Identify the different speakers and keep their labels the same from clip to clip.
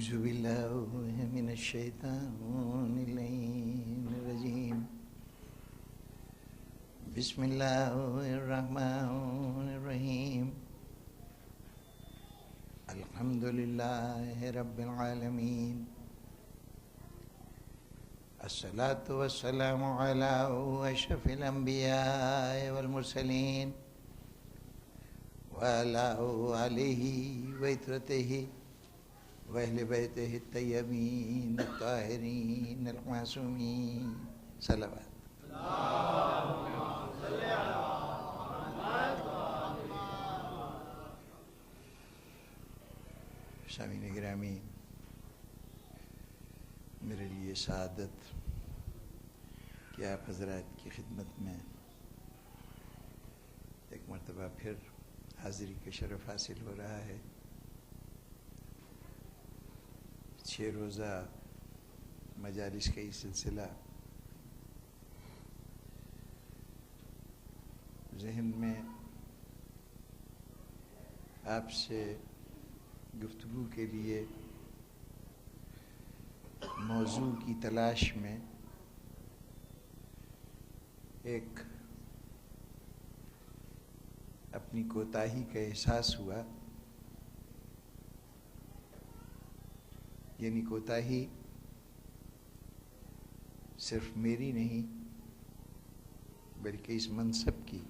Speaker 1: أعوذ بالله من الشيطان اللعين الرجيم بسم الله الرحمن الرحيم الحمد لله رب العالمين الصلاة والسلام على أشرف الأنبياء والمرسلين وعلى آله وعترته وأهل بيته الطيبين الطاهرين المعصومين صلوات سامعین گرامی، میرے لیے سعادت کہ آپ حضرات کی خدمت میں ایک مرتبہ پھر حاضری کا شرف حاصل ہو رہا ہے۔ 6 روزہ مجالس کا یہ سلسلہ ذہن میں آپ سے گفتگو کے لیے موضوع کی تلاش میں ایک اپنی کوتاہی کا احساس ہوا، یعنی کوتاہی صرف میری نہیں بلکہ اس منصب کی،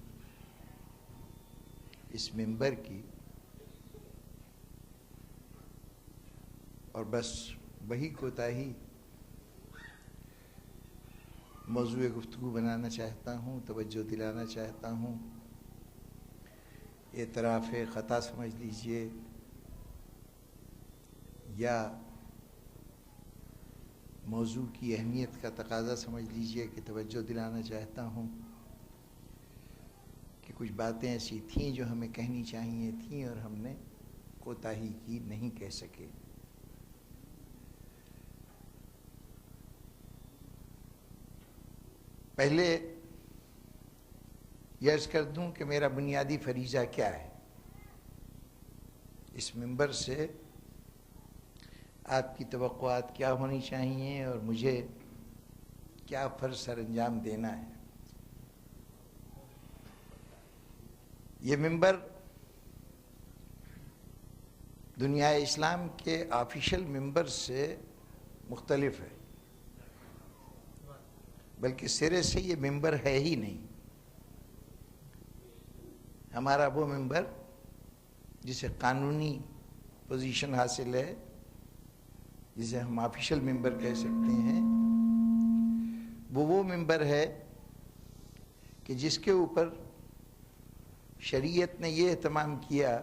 Speaker 1: اس منبر کی، اور بس وہی کوتاہی موضوع گفتگو بنانا چاہتا ہوں، توجہ دلانا چاہتا ہوں۔ اعتراف خطا سمجھ لیجئے یا موضوع کی اہمیت کا تقاضا سمجھ لیجئے کہ توجہ دلانا چاہتا ہوں کہ کچھ باتیں ایسی تھیں جو ہمیں کہنی چاہیے تھیں اور ہم نے کوتاہی کی، نہیں کہہ سکے۔ پہلے یہ عرض کر دوں کہ میرا بنیادی فریضہ کیا ہے۔ اس منبر سے آپ کی توقعات کیا ہونی چاہیے اور مجھے کیا فرض سر انجام دینا ہے۔ یہ منبر دنیا اسلام کے آفیشل ممبر سے مختلف ہے، بلکہ سرے سے یہ ممبر ہے ہی نہیں۔ ہمارا وہ ممبر جسے قانونی پوزیشن حاصل ہے، جسے ہم آفیشل ممبر کہہ سکتے ہیں، وہ ممبر ہے کہ جس کے اوپر شریعت نے یہ اہتمام کیا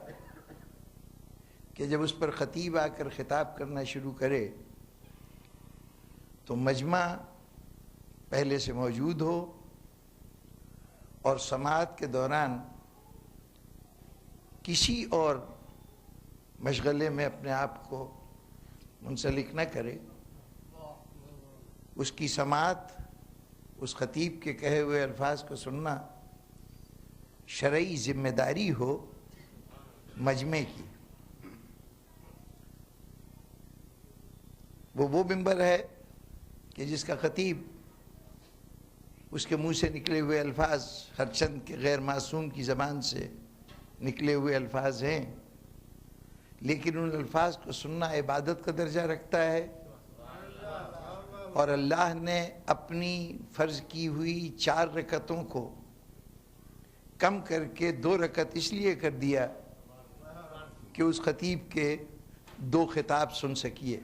Speaker 1: کہ جب اس پر خطیب آ کر خطاب کرنا شروع کرے تو مجمع پہلے سے موجود ہو اور سماعت کے دوران کسی اور مشغلے میں اپنے آپ کو منسلک نہ کرے، اس کی سماعت، اس خطیب کے کہے ہوئے الفاظ کو سننا شرعی ذمہ داری ہو مجمع کی۔ وہ منبر ہے کہ جس کا خطیب، اس کے منہ سے نکلے ہوئے الفاظ ہر چند کے غیر معصوم کی زبان سے نکلے ہوئے الفاظ ہیں، لیکن ان الفاظ کو سننا عبادت کا درجہ رکھتا ہے، اور اللہ نے اپنی فرض کی ہوئی 4 رکعتوں کو کم کر کے 2 رکعت اس لیے کر دیا کہ اس خطیب کے 2 خطاب سن سکیے۔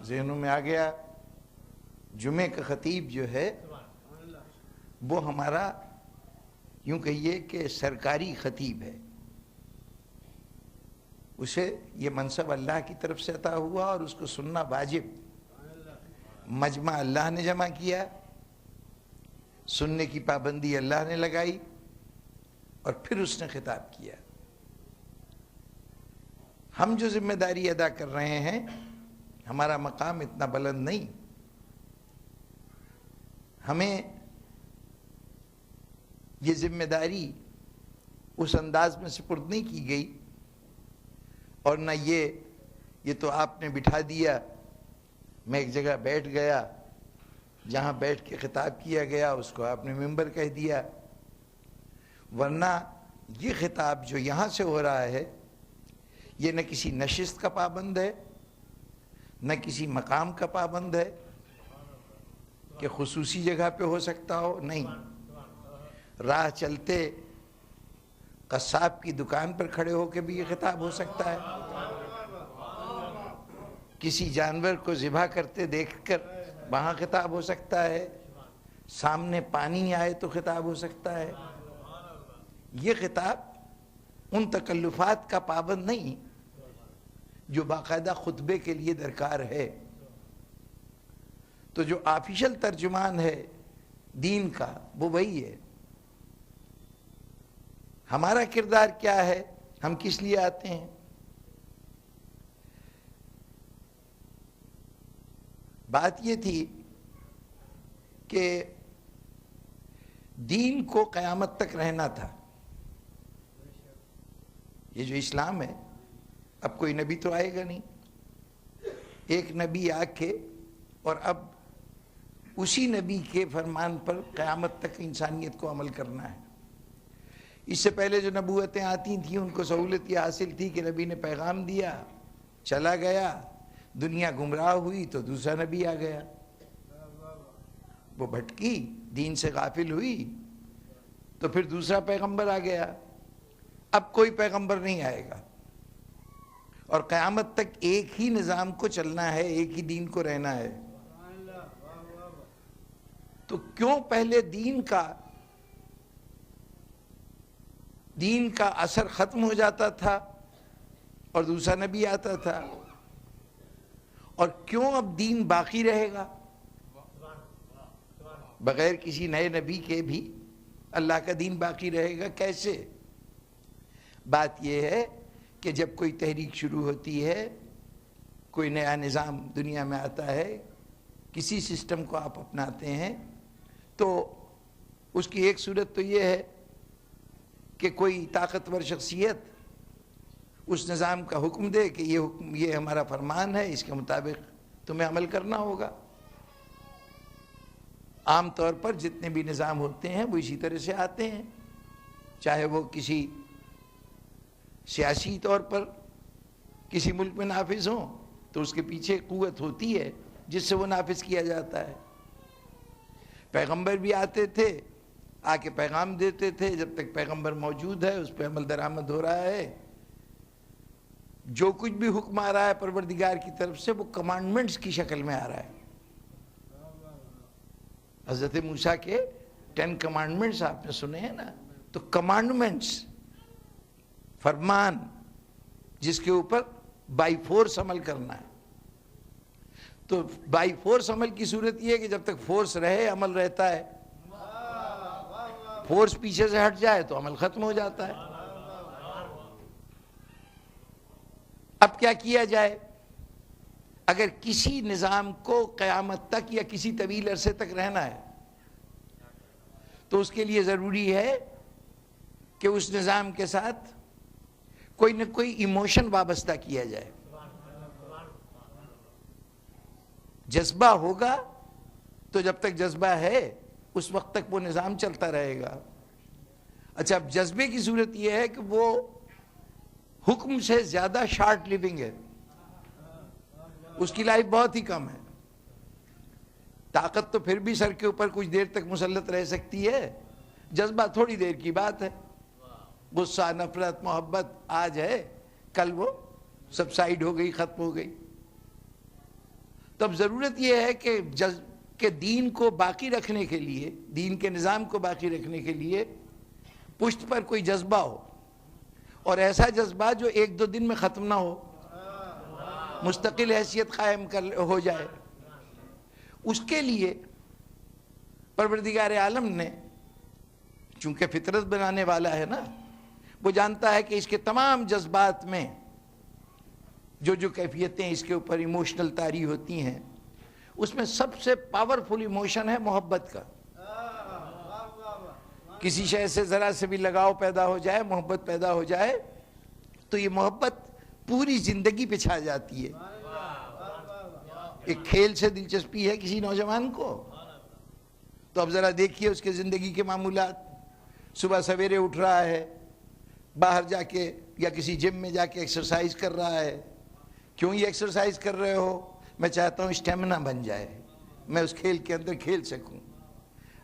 Speaker 1: ذہنوں میں آ گیا، جمعے کا خطیب جو ہے وہ ہمارا یوں کہیے کہ سرکاری خطیب ہے، اسے یہ منصب اللہ کی طرف سے عطا ہوا اور اس کو سننا واجب۔ مجمع اللہ نے جمع کیا، سننے کی پابندی اللہ نے لگائی اور پھر اس نے خطاب کیا۔ ہم جو ذمہ داری ادا کر رہے ہیں، ہمارا مقام اتنا بلند نہیں، ہمیں یہ ذمہ داری اس انداز میں سپرد نہیں کی گئی، اور نہ یہ تو آپ نے بٹھا دیا، میں ایک جگہ بیٹھ گیا، جہاں بیٹھ کے خطاب کیا گیا اس کو آپ نے ممبر کہہ دیا. ورنہ یہ خطاب جو یہاں سے ہو رہا ہے یہ نہ کسی نشست کا پابند ہے، نہ کسی مقام کا پابند ہے کہ خصوصی جگہ پہ ہو سکتا ہو. نہیں، راہ چلتے قصاب کی دکان پر کھڑے ہو کے بھی یہ خطاب ہو سکتا ہے، کسی جانور کو ذبح کرتے دیکھ کر وہاں خطاب ہو سکتا ہے، سامنے پانی آئے تو خطاب ہو سکتا ہے. یہ خطاب ان تکلفات کا پابند نہیں جو باقاعدہ خطبے کے لیے درکار ہے. تو جو آفیشل ترجمان ہے دین کا وہ وہی ہے. ہمارا کردار کیا ہے، ہم کس لیے آتے ہیں؟ بات یہ تھی کہ دین کو قیامت تک رہنا تھا. یہ جو اسلام ہے، اب کوئی نبی تو آئے گا نہیں، ایک نبی آ کے اور اب اسی نبی کے فرمان پر قیامت تک انسانیت کو عمل کرنا ہے. اس سے پہلے جو نبوتیں آتی تھیں ان کو سہولت یہ حاصل تھی کہ نبی نے پیغام دیا، چلا گیا، دنیا گمراہ ہوئی تو دوسرا نبی آ گیا، وہ بھٹکی، دین سے غافل ہوئی تو پھر دوسرا پیغمبر آ گیا. اب کوئی پیغمبر نہیں آئے گا اور قیامت تک ایک ہی نظام کو چلنا ہے، ایک ہی دین کو رہنا ہے. تو کیوں پہلے دین کا اثر ختم ہو جاتا تھا اور دوسرا نبی آتا تھا، اور کیوں اب دین باقی رہے گا بغیر کسی نئے نبی کے بھی؟ اللہ کا دین باقی رہے گا کیسے؟ بات یہ ہے کہ جب کوئی تحریک شروع ہوتی ہے، کوئی نیا نظام دنیا میں آتا ہے، کسی سسٹم کو آپ اپناتے ہیں، تو اس کی ایک صورت تو یہ ہے کہ کوئی طاقتور شخصیت اس نظام کا حکم دے کہ یہ ہمارا فرمان ہے، اس کے مطابق تمہیں عمل کرنا ہوگا. عام طور پر جتنے بھی نظام ہوتے ہیں وہ اسی طرح سے آتے ہیں، چاہے وہ کسی سیاسی طور پر کسی ملک میں نافذ ہوں تو اس کے پیچھے قوت ہوتی ہے جس سے وہ نافذ کیا جاتا ہے. پیغمبر بھی آتے تھے، آ کے پیغام دیتے تھے، جب تک پیغمبر موجود ہے اس پہ عمل درآمد ہو رہا ہے. جو کچھ بھی حکم آ رہا ہے پروردگار کی طرف سے وہ کمانڈمنٹس کی شکل میں آ رہا ہے. حضرت موسیٰ کے 10 کمانڈمنٹس آپ نے سنے ہیں نا، تو کمانڈمنٹس، فرمان جس کے اوپر بائی فورس عمل کرنا ہے. تو بائی فورس عمل کی صورت یہ ہے کہ جب تک فورس رہے عمل رہتا ہے، فورس پیچھے سے ہٹ جائے تو عمل ختم ہو جاتا ہے. اب کیا کیا جائے؟ اگر کسی نظام کو قیامت تک یا کسی طویل عرصے تک رہنا ہے تو اس کے لیے ضروری ہے کہ اس نظام کے ساتھ کوئی نہ کوئی ایموشن وابستہ کیا جائے. جذبہ ہوگا تو جب تک جذبہ ہے اس وقت تک وہ نظام چلتا رہے گا. اچھا، اب جذبے کی صورت یہ ہے کہ وہ حکم سے زیادہ شارٹ لیونگ ہے، اس کی لائف بہت ہی کم ہے. طاقت تو پھر بھی سر کے اوپر کچھ دیر تک مسلط رہ سکتی ہے، جذبہ تھوڑی دیر کی بات ہے. غصہ، نفرت، محبت آج ہے، کل وہ سبسائڈ ہو گئی، ختم ہو گئی. تب ضرورت یہ ہے کہ دین کو باقی رکھنے کے لیے، دین کے نظام کو باقی رکھنے کے لیے پشت پر کوئی جذبہ ہو، اور ایسا جذبہ جو 1-2 دن میں ختم نہ ہو، مستقل حیثیت قائم ہو جائے. اس کے لیے پروردگار عالم نے، چونکہ فطرت بنانے والا ہے نا، وہ جانتا ہے کہ اس کے تمام جذبات میں جو کیفیتیں اس کے اوپر ایموشنل طاری ہوتی ہیں، اس میں سب سے پاورفل ایموشن ہے محبت کا. کسی شے سے ذرا سے بھی لگاؤ پیدا ہو جائے، محبت پیدا ہو جائے، تو یہ محبت پوری زندگی پہ چھا جاتی ہے۔ ایک کھیل سے دلچسپی ہے کسی نوجوان کو، تو اب ذرا دیکھیے اس کے زندگی کے معمولات۔ صبح سویرے اٹھ رہا ہے، باہر جا کے یا کسی جم میں جا کے ایکسرسائز کر رہا ہے۔ کیوں یہ ایکسرسائز کر رہے ہو؟ میں چاہتا ہوں اسٹیمنا بن جائے، میں اس کھیل کے اندر کھیل سکوں۔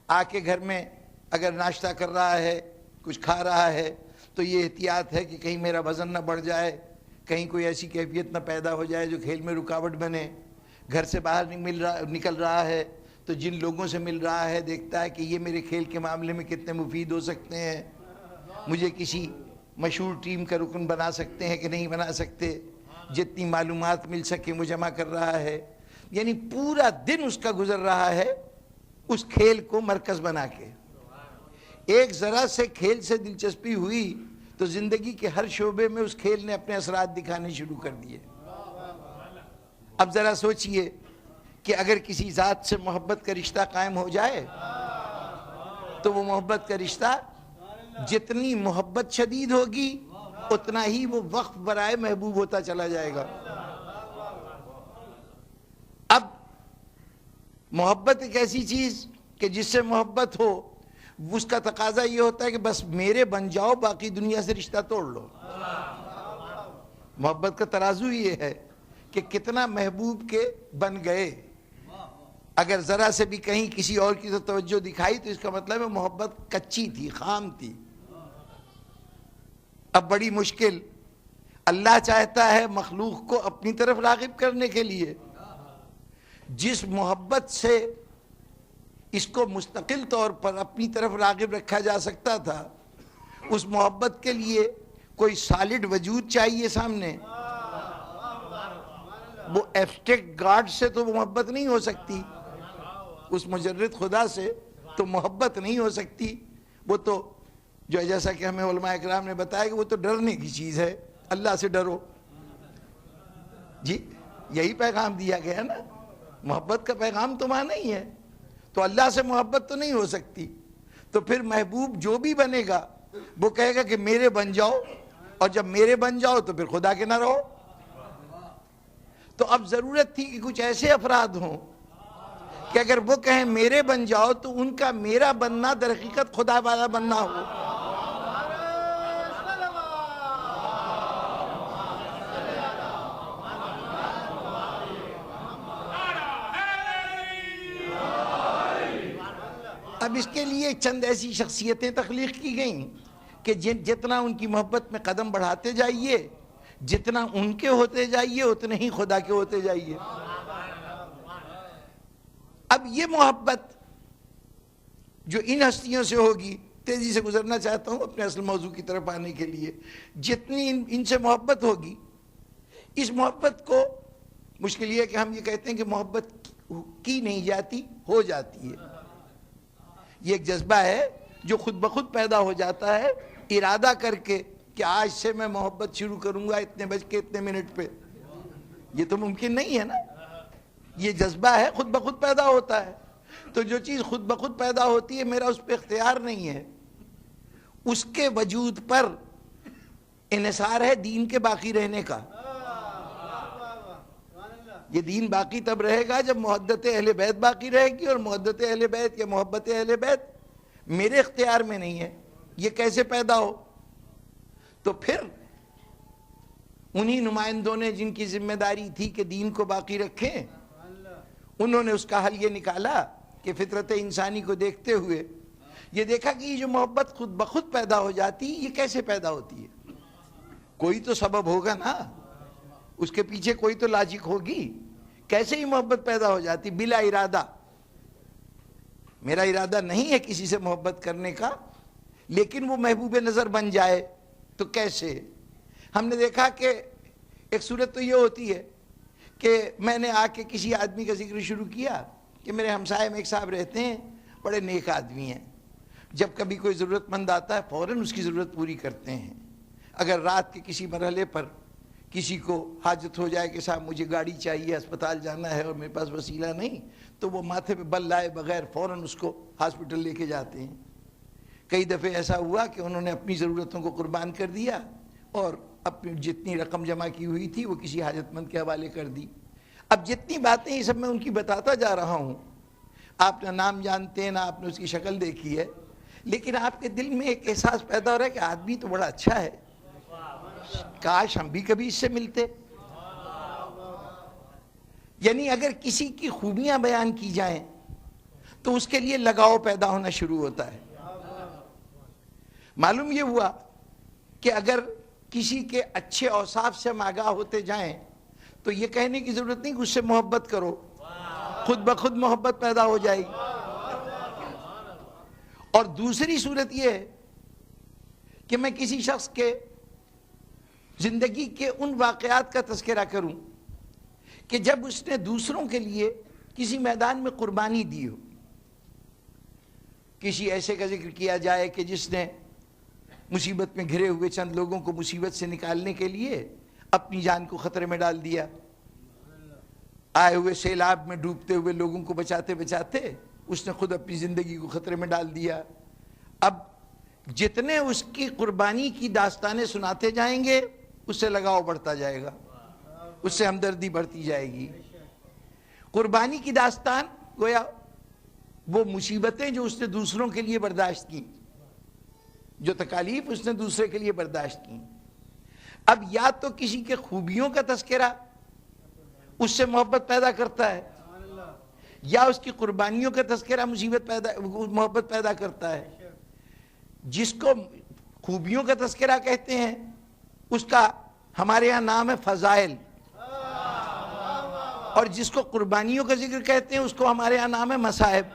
Speaker 1: آ کے گھر میں اگر ناشتہ کر رہا ہے، کچھ کھا رہا ہے، تو یہ احتیاط ہے کہ کہیں میرا وزن نہ بڑھ جائے، کہیں کوئی ایسی کیفیت نہ پیدا ہو جائے جو کھیل میں رکاوٹ بنے۔ گھر سے باہر نکل رہا ہے تو جن لوگوں سے مل رہا ہے دیکھتا ہے کہ یہ میرے کھیل کے معاملے میں کتنے مفید ہو سکتے ہیں، مجھے کسی مشہور ٹیم کا رکن بنا سکتے ہیں کہ نہیں بنا سکتے۔ جتنی معلومات مل سکے وہ جمع کر رہا ہے، یعنی پورا دن اس کا گزر رہا ہے اس کھیل کو مرکز بنا کے۔ ایک ذرا سے کھیل سے دلچسپی ہوئی تو زندگی کے ہر شعبے میں اس کھیل نے اپنے اثرات دکھانے شروع کر دیے۔ اب ذرا سوچئے کہ اگر کسی ذات سے محبت کا رشتہ قائم ہو جائے تو وہ محبت کا رشتہ جتنی محبت شدید ہوگی اتنا ہی وہ وقف برائے محبوب ہوتا چلا جائے گا۔ اب محبت ایک ایسی چیز کہ جس سے محبت ہو اس کا تقاضا یہ ہوتا ہے کہ بس میرے بن جاؤ، باقی دنیا سے رشتہ توڑ لو۔ محبت کا ترازو یہ ہے کہ کتنا محبوب کے بن گئے۔ اگر ذرا سے بھی کہیں کسی اور کی توجہ دکھائی تو اس کا مطلب ہے محبت کچی تھی، خام تھی۔ اب بڑی مشکل، اللہ چاہتا ہے مخلوق کو اپنی طرف راغب کرنے کے لیے، جس محبت سے اس کو مستقل طور پر اپنی طرف راغب رکھا جا سکتا تھا، اس محبت کے لیے کوئی سالڈ وجود چاہیے سامنے۔ وہ ایبسٹریکٹ گاڈ سے تو محبت نہیں ہو سکتی، اس مجرد خدا سے تو محبت نہیں ہو سکتی۔ وہ تو جو جیسا کہ ہمیں علماء اکرام نے بتایا کہ وہ تو ڈرنے کی چیز ہے، اللہ سے ڈرو۔ جی یہی پیغام دیا گیا نا، محبت کا پیغام تو وہاں نہیں ہے، تو اللہ سے محبت تو نہیں ہو سکتی۔ تو پھر محبوب جو بھی بنے گا وہ کہے گا کہ میرے بن جاؤ، اور جب میرے بن جاؤ تو پھر خدا کے نہ رہو۔ تو اب ضرورت تھی کہ کچھ ایسے افراد ہوں کہ اگر وہ کہیں میرے بن جاؤ تو ان کا میرا بننا در حقیقت خدا والا بننا ہو۔ اب اس کے لیے چند ایسی شخصیتیں تخلیق کی گئیں کہ جتنا ان کی محبت میں قدم بڑھاتے جائیے، جتنا ان کے ہوتے جائیے اتنے ہی خدا کے ہوتے جائیے۔ اب یہ محبت جو ان ہستیوں سے ہوگی، تیزی سے گزرنا چاہتا ہوں اپنے اصل موضوع کی طرف آنے کے لیے، جتنی ان سے محبت ہوگی، اس محبت کو مشکل یہ ہے کہ ہم یہ کہتے ہیں کہ محبت کی نہیں جاتی، ہو جاتی ہے۔ یہ ایک جذبہ ہے جو خود بخود پیدا ہو جاتا ہے، ارادہ کر کے کہ آج سے میں محبت شروع کروں گا اتنے بج کے اتنے منٹ پہ۔ یہ تو ممکن نہیں ہے نا، یہ جذبہ ہے، خود بخود پیدا ہوتا ہے۔ تو جو چیز خود بخود پیدا ہوتی ہے میرا اس پہ اختیار نہیں ہے، اس کے وجود پر انحصار ہے دین کے باقی رہنے کا۔ یہ دین باقی تب رہے گا جب محبت اہل بیت باقی رہے گی، اور محبت اہل بیت یا محبت اہل بیت میرے اختیار میں نہیں ہے۔ یہ کیسے پیدا ہو؟ تو پھر انہی نمائندوں نے جن کی ذمہ داری تھی کہ دین کو باقی رکھیں، انہوں نے اس کا حل یہ نکالا کہ فطرت انسانی کو دیکھتے ہوئے یہ دیکھا کہ یہ جو محبت خود بخود پیدا ہو جاتی یہ کیسے پیدا ہوتی ہے؟ کوئی تو سبب ہوگا نا، اس کے پیچھے کوئی تو لاجک ہوگی۔ کیسے ہی محبت پیدا ہو جاتی بلا ارادہ؟ میرا ارادہ نہیں ہے کسی سے محبت کرنے کا، لیکن وہ محبوب نظر بن جائے تو کیسے؟ ہم نے دیکھا کہ ایک صورت تو یہ ہوتی ہے کہ میں نے آ کے کسی آدمی کا ذکر شروع کیا کہ میرے ہمسائے میں ایک صاحب رہتے ہیں، بڑے نیک آدمی ہیں، جب کبھی کوئی ضرورت مند آتا ہے فوراً اس کی ضرورت پوری کرتے ہیں۔ اگر رات کے کسی مرحلے پر کسی کو حاجت ہو جائے کہ صاحب مجھے گاڑی چاہیے، اسپتال جانا ہے اور میرے پاس وسیلہ نہیں، تو وہ ماتھے پہ بل لائے بغیر فوراً اس کو ہاسپٹل لے کے جاتے ہیں۔ کئی دفعے ایسا ہوا کہ انہوں نے اپنی ضرورتوں کو قربان کر دیا اور اپنی جتنی رقم جمع کی ہوئی تھی وہ کسی حاجت مند کے حوالے کر دی. اب جتنی باتیں یہ سب میں ان کی بتاتا جا رہا ہوں، آپ نہ نام جانتے ہیں نہ آپ نے اس کی شکل دیکھی ہے، لیکن آپ کے دل میں ایک احساس پیدا ہو رہا ہے کہ آدمی تو بڑا اچھا ہے، کاش ہم بھی کبھی اس سے ملتے. یعنی اگر کسی کی خوبیاں بیان کی جائیں تو اس کے لیے لگاؤ پیدا ہونا شروع ہوتا ہے. معلوم یہ ہوا کہ اگر کسی کے اچھے اوصاف سے ہم آگاہ ہوتے جائیں تو یہ کہنے کی ضرورت نہیں کہ اس سے محبت کرو، خود بخود محبت پیدا ہو جائے گی. اور دوسری صورت یہ ہے کہ میں کسی شخص کے زندگی کے ان واقعات کا تذکرہ کروں کہ جب اس نے دوسروں کے لیے کسی میدان میں قربانی دی ہو. کسی ایسے کا ذکر کیا جائے کہ جس نے مصیبت میں گھرے ہوئے چند لوگوں کو مصیبت سے نکالنے کے لیے اپنی جان کو خطرے میں ڈال دیا، آئے ہوئے سیلاب میں ڈوبتے ہوئے لوگوں کو بچاتے بچاتے اس نے خود اپنی زندگی کو خطرے میں ڈال دیا. اب جتنے اس کی قربانی کی داستانیں سناتے جائیں گے اس سے لگاؤ بڑھتا جائے گا، اس سے ہمدردی بڑھتی جائے گی. قربانی کی داستان گویا وہ مصیبتیں جو اس نے دوسروں کے لیے برداشت کی، جو تکالیف اس نے دوسرے کے لیے برداشت کی. اب یا تو کسی کے خوبیوں کا تذکرہ اس سے محبت پیدا کرتا ہے، یا اس کی قربانیوں کا تذکرہ محبت پیدا کرتا ہے. جس کو خوبیوں کا تذکرہ کہتے ہیں اس کا ہمارے ہاں نام ہے فضائل، اور جس کو قربانیوں کا ذکر کہتے ہیں اس کو ہمارے ہاں نام ہے مصائب.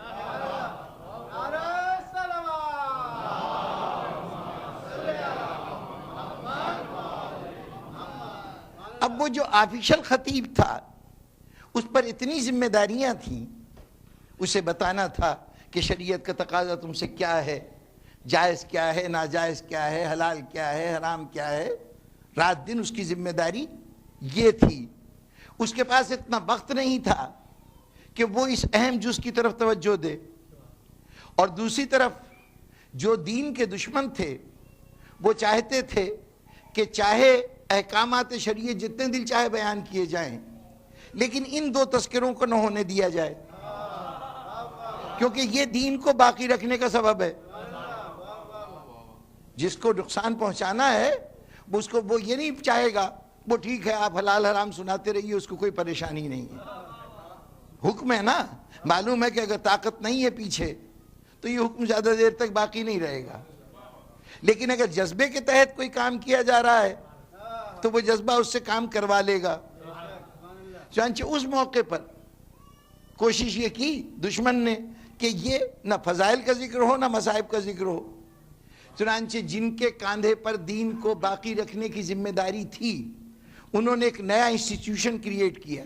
Speaker 1: اب وہ جو آفیشل خطیب تھا اس پر اتنی ذمہ داریاں تھیں، اسے بتانا تھا کہ شریعت کا تقاضا تم سے کیا ہے، جائز کیا ہے، ناجائز کیا ہے، حلال کیا ہے، حرام کیا ہے. رات دن اس کی ذمہ داری یہ تھی. اس کے پاس اتنا وقت نہیں تھا کہ وہ اس اہم جز کی طرف توجہ دے. اور دوسری طرف جو دین کے دشمن تھے وہ چاہتے تھے کہ چاہے احکامات شریعت جتنے دل چاہے بیان کیے جائیں لیکن ان دو تذکروں کو نہ ہونے دیا جائے، کیونکہ یہ دین کو باقی رکھنے کا سبب ہے. جس کو نقصان پہنچانا ہے اس کو وہ یہ نہیں چاہے گا وہ ٹھیک ہے آپ حلال حرام سناتے رہیے، اس کو کوئی پریشانی نہیں ہے. حکم ہے نا، معلوم ہے کہ اگر طاقت نہیں ہے پیچھے تو یہ حکم زیادہ دیر تک باقی نہیں رہے گا. لیکن اگر جذبے کے تحت کوئی کام کیا جا رہا ہے تو وہ جذبہ اس سے کام کروا لے گا. چنانچہ اس موقع پر کوشش یہ کی دشمن نے کہ یہ نہ فضائل کا ذکر ہو نہ مصائب کا ذکر ہو. چنانچہ جن کے کاندھے پر دین کو باقی رکھنے کی ذمہ داری تھی انہوں نے ایک نیا انسٹیٹیوشن کریٹ کیا،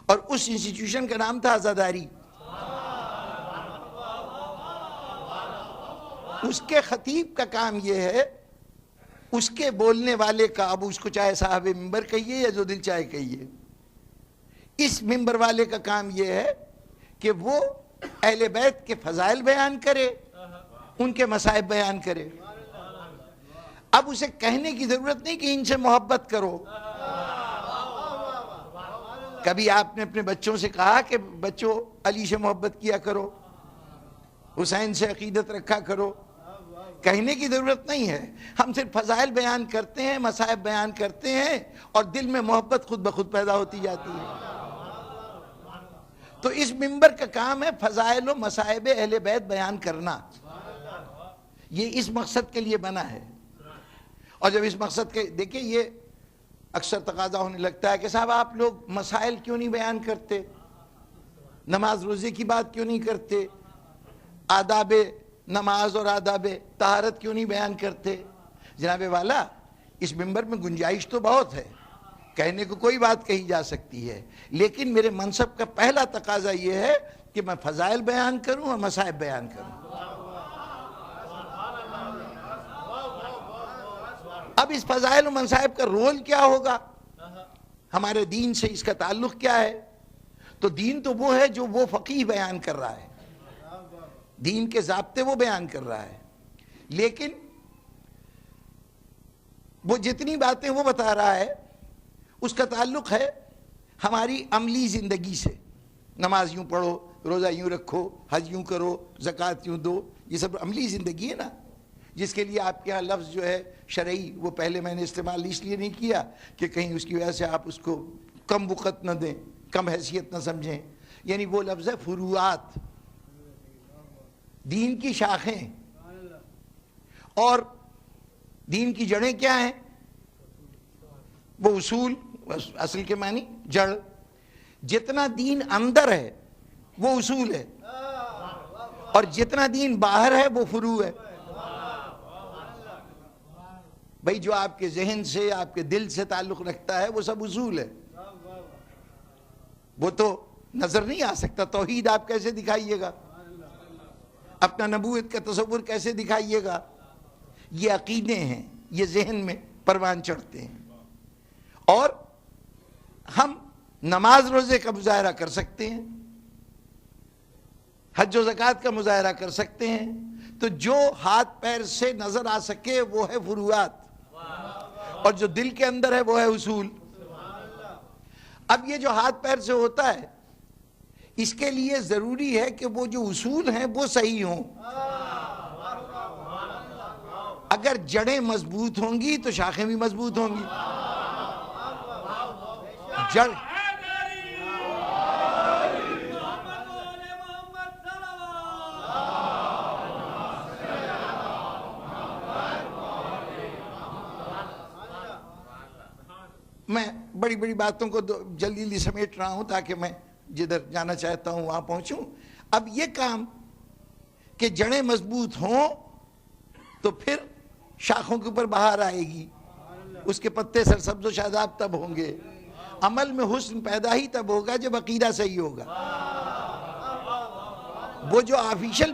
Speaker 1: اور اس انسٹیٹیوشن کا نام تھا عزاداری. اس کے خطیب کا کام یہ ہے، اس کے بولنے والے کا، اب اس کو چاہے صاحب ممبر کہیے یا جو دل چاہے کہیے، اس ممبر والے کا کام یہ ہے کہ وہ اہل بیت کے فضائل بیان کرے، ان کے مصائب بیان کرے. اب اسے کہنے کی ضرورت نہیں کہ ان سے محبت کرو. کبھی آپ نے اپنے بچوں سے کہا کہ بچوں علی سے محبت کیا کرو، حسین سے عقیدت رکھا کرو؟ کہنے کی ضرورت نہیں ہے. ہم صرف فضائل بیان کرتے ہیں، مصائب بیان کرتے ہیں، اور دل میں محبت خود بخود پیدا ہوتی جاتی ہے. تو اس منبر کا کام ہے فضائل و مصائب اہل بیت بیان کرنا. یہ اس مقصد کے لیے بنا ہے. اور جب اس مقصد کے دیکھیں، یہ اکثر تقاضا ہونے لگتا ہے کہ صاحب آپ لوگ مسائل کیوں نہیں بیان کرتے، نماز روزے کی بات کیوں نہیں کرتے، آداب نماز اور آداب طہارت کیوں نہیں بیان کرتے؟ جناب والا، اس منبر میں گنجائش تو بہت ہے، کہنے کو کوئی بات کہی جا سکتی ہے، لیکن میرے منصب کا پہلا تقاضا یہ ہے کہ میں فضائل بیان کروں اور مصائب بیان کروں. اب اس فضائل و مصائب کا رول کیا ہوگا، ہمارے دین سے اس کا تعلق کیا ہے؟ تو دین تو وہ ہے جو وہ فقیہ بیان کر رہا ہے، دین کے ضابطے وہ بیان کر رہا ہے. لیکن وہ جتنی باتیں وہ بتا رہا ہے اس کا تعلق ہے ہماری عملی زندگی سے. نماز یوں پڑھو، روزہ یوں رکھو، حج یوں کرو، زکوٰۃ یوں دو، یہ سب عملی زندگی ہے نا، جس کے لیے آپ کے ہاں لفظ جو ہے شرعی وہ پہلے میں نے استعمال اس لیے نہیں کیا کہ کہیں اس کی وجہ سے آپ اس کو کم وقت نہ دیں، کم حیثیت نہ سمجھیں. یعنی وہ لفظ ہے فروعات، دین کی شاخیں. اور دین کی جڑیں کیا ہیں؟ وہ اصول، اصل کے معنی جڑ. جتنا دین اندر ہے وہ اصول ہے، اور جتنا دین باہر ہے وہ فروع ہے. بھئی جو آپ کے ذہن سے، آپ کے دل سے تعلق رکھتا ہے وہ سب اصول ہے، وہ تو نظر نہیں آ سکتا. توحید آپ کیسے دکھائیے گا؟ اپنا نبوت کا تصور کیسے دکھائیے گا؟ یہ عقیدے ہیں، یہ ذہن میں پروان چڑھتے ہیں. اور ہم نماز روزے کا مظاہرہ کر سکتے ہیں، حج و زکوٰۃ کا مظاہرہ کر سکتے ہیں، تو جو ہاتھ پیر سے نظر آ سکے وہ ہے فروعات، اور جو دل کے اندر ہے وہ ہے اصول. اب یہ جو ہاتھ پیر سے ہوتا ہے اس کے لیے ضروری ہے کہ وہ جو اصول ہیں وہ صحیح ہوں. اگر جڑیں مضبوط ہوں گی تو شاخیں بھی مضبوط ہوں گی. جڑ میں بڑی بڑی باتوں کو جلدی جلدی سمیٹ رہا ہوں تاکہ میں جدھر جانا چاہتا ہوں وہاں پہنچوں. اب یہ کام کہ جڑیں مضبوط ہوں تو پھر شاخوں کے اوپر بہار آئے گی، اس کے پتے سرسبز و شاداب تب ہوں گے. عمل میں حسن پیدا ہی تب ہوگا جب عقیدہ صحیح ہوگا. وہ جو آفیشل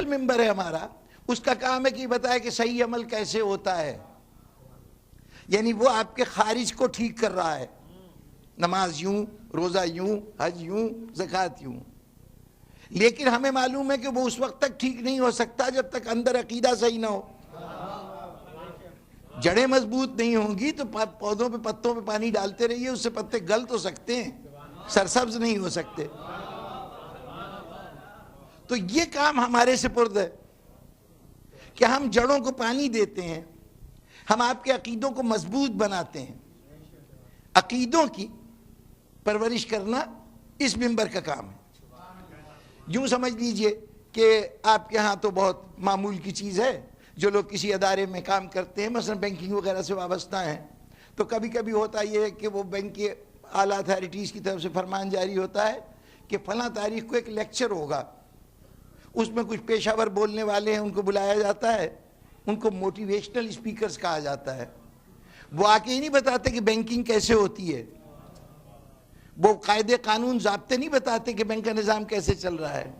Speaker 1: ممبر ہے ہمارا، اس کا کام ہے کہ بتائے کہ صحیح عمل کیسے ہوتا ہے. یعنی وہ آپ کے خارج کو ٹھیک کر رہا ہے، نماز یوں، روزہ یوں، حج یوں، زکوٰۃ یوں. لیکن ہمیں معلوم ہے کہ وہ اس وقت تک ٹھیک نہیں ہو سکتا جب تک اندر عقیدہ صحیح نہ ہو. جڑیں مضبوط نہیں ہوں گی تو پودوں پہ، پتوں پہ پانی ڈالتے رہیے، اس سے پتے گل تو سکتے ہیں، سرسبز نہیں ہو سکتے. تو یہ کام ہمارے سپرد ہے کہ ہم جڑوں کو پانی دیتے ہیں، ہم آپ کے عقیدوں کو مضبوط بناتے ہیں. عقیدوں کی پرورش کرنا اس ممبر کا کام ہے. یوں سمجھ لیجئے کہ آپ کے ہاں تو بہت معمول کی چیز ہے، جو لوگ کسی ادارے میں کام کرتے ہیں، مثلا بینکنگ وغیرہ سے وابستہ ہیں، تو کبھی کبھی ہوتا یہ ہے کہ وہ بینک کے اعلیٰ اتھارٹیز کی طرف سے فرمان جاری ہوتا ہے کہ فلاں تاریخ کو ایک لیکچر ہوگا، اس میں کچھ پیشہ ور بولنے والے ہیں، ان کو بلایا جاتا ہے، ان کو موٹیویشنل اسپیکرز کہا جاتا ہے. وہ آ کے ہی نہیں بتاتے کہ بینکنگ کیسے ہوتی ہے، وہ قاعدے قانون ضابطے نہیں بتاتے کہ بینک کا نظام کیسے چل رہا ہے.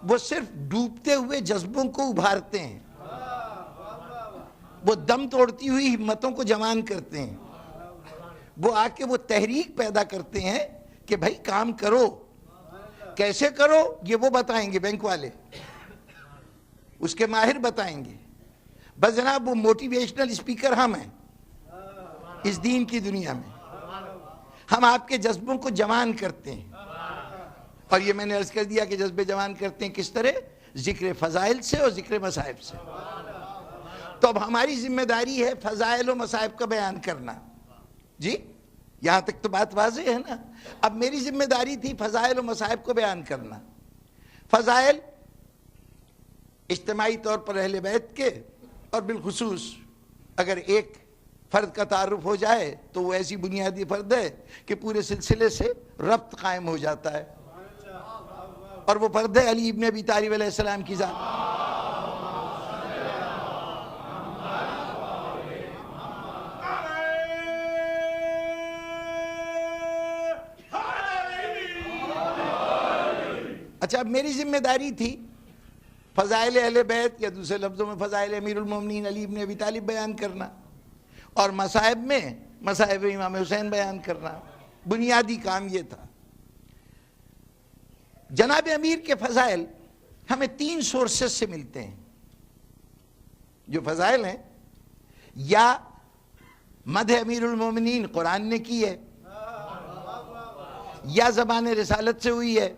Speaker 1: وہ صرف ڈوبتے ہوئے جذبوں کو ابھارتے ہیں، وہ دم توڑتی ہوئی ہمتوں کو جوان کرتے ہیں. وہ آ کے وہ تحریک پیدا کرتے ہیں کہ بھائی کام کرو. کیسے کرو یہ وہ بتائیں گے، بینک والے اس کے ماہر بتائیں گے. بس جناب وہ موٹیویشنل اسپیکر ہم ہیں اس دین کی دنیا میں. ہم آپ کے جذبوں کو جوان کرتے ہیں. اور یہ میں نے عرض کر دیا کہ جذبے جوان کرتے ہیں کس طرح؟ ذکر فضائل سے اور ذکر مصائب سے. تو اب ہماری ذمہ داری ہے فضائل و مصائب کا بیان کرنا. جی یہاں تک تو بات واضح ہے نا. اب میری ذمہ داری تھی فضائل و مصائب کو بیان کرنا. فضائل اجتماعی طور پر اہل بیت کے، اور بالخصوص اگر ایک فرد کا تعارف ہو جائے تو وہ ایسی بنیادی فرد ہے کہ پورے سلسلے سے ربط قائم ہو جاتا ہے، اور وہ فرد ہے علی ابن ابی طالب علیہ السلام کی ذات. اچھا اب میری ذمہ داری تھی فضائل اہل بیت، یا دوسرے لفظوں میں فضائل امیر المومنین علی ابن ابی طالب بیان کرنا، اور مصائب میں مصائب امام حسین بیان کرنا. بنیادی کام یہ تھا. جناب امیر کے فضائل ہمیں 3 سورسز سے ملتے ہیں. جو فضائل ہیں، یا مدح امیر المومنین قرآن نے کی ہے، یا زبان رسالت سے ہوئی ہے،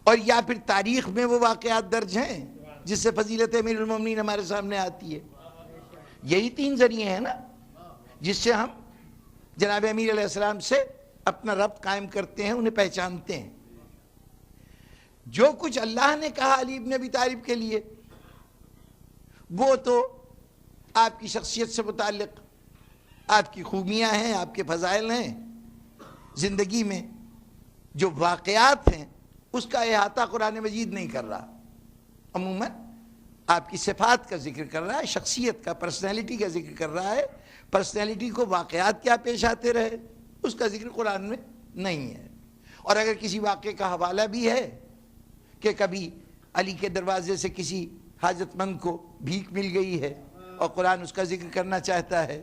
Speaker 1: اور یا پھر تاریخ میں وہ واقعات درج ہیں جس سے فضیلت امیر المومنین ہمارے سامنے آتی ہے۔ یہی تین ذریعے ہیں نا جس سے ہم جناب امیر علیہ السلام سے اپنا ربط قائم کرتے ہیں، انہیں پہچانتے ہیں۔ جو کچھ اللہ نے کہا علی ابن ابی طالب کے لیے وہ تو آپ کی شخصیت سے متعلق، آپ کی خوبیاں ہیں، آپ کے فضائل ہیں، زندگی میں جو واقعات ہیں اس کا احاطہ قرآن مجید نہیں کر رہا، عموماً آپ کی صفات کا ذکر کر رہا ہے، شخصیت کا، پرسنالٹی کا ذکر کر رہا ہے۔ پرسنالٹی کو واقعات کیا پیش آتے رہے اس کا ذکر قرآن میں نہیں ہے۔ اور اگر کسی واقعے کا حوالہ بھی ہے کہ کبھی علی کے دروازے سے کسی حاجت مند کو بھیک مل گئی ہے اور قرآن اس کا ذکر کرنا چاہتا ہے،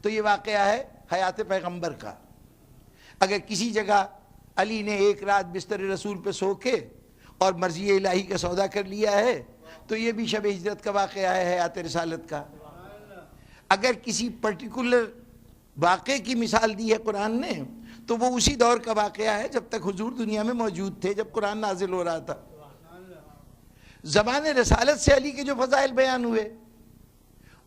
Speaker 1: تو یہ واقعہ ہے حیات پیغمبر کا۔ اگر کسی جگہ علی نے ایک رات بستر رسول پہ سو کے اور مرضی الہی کا سودا کر لیا ہے تو یہ بھی شب ہجرت کا واقعہ ہے، حیات رسالت کا۔ اگر کسی پرٹیکولر واقعے کی مثال دی ہے قرآن نے تو وہ اسی دور کا واقعہ ہے جب تک حضور دنیا میں موجود تھے، جب قرآن نازل ہو رہا تھا۔ زبان رسالت سے علی کے جو فضائل بیان ہوئے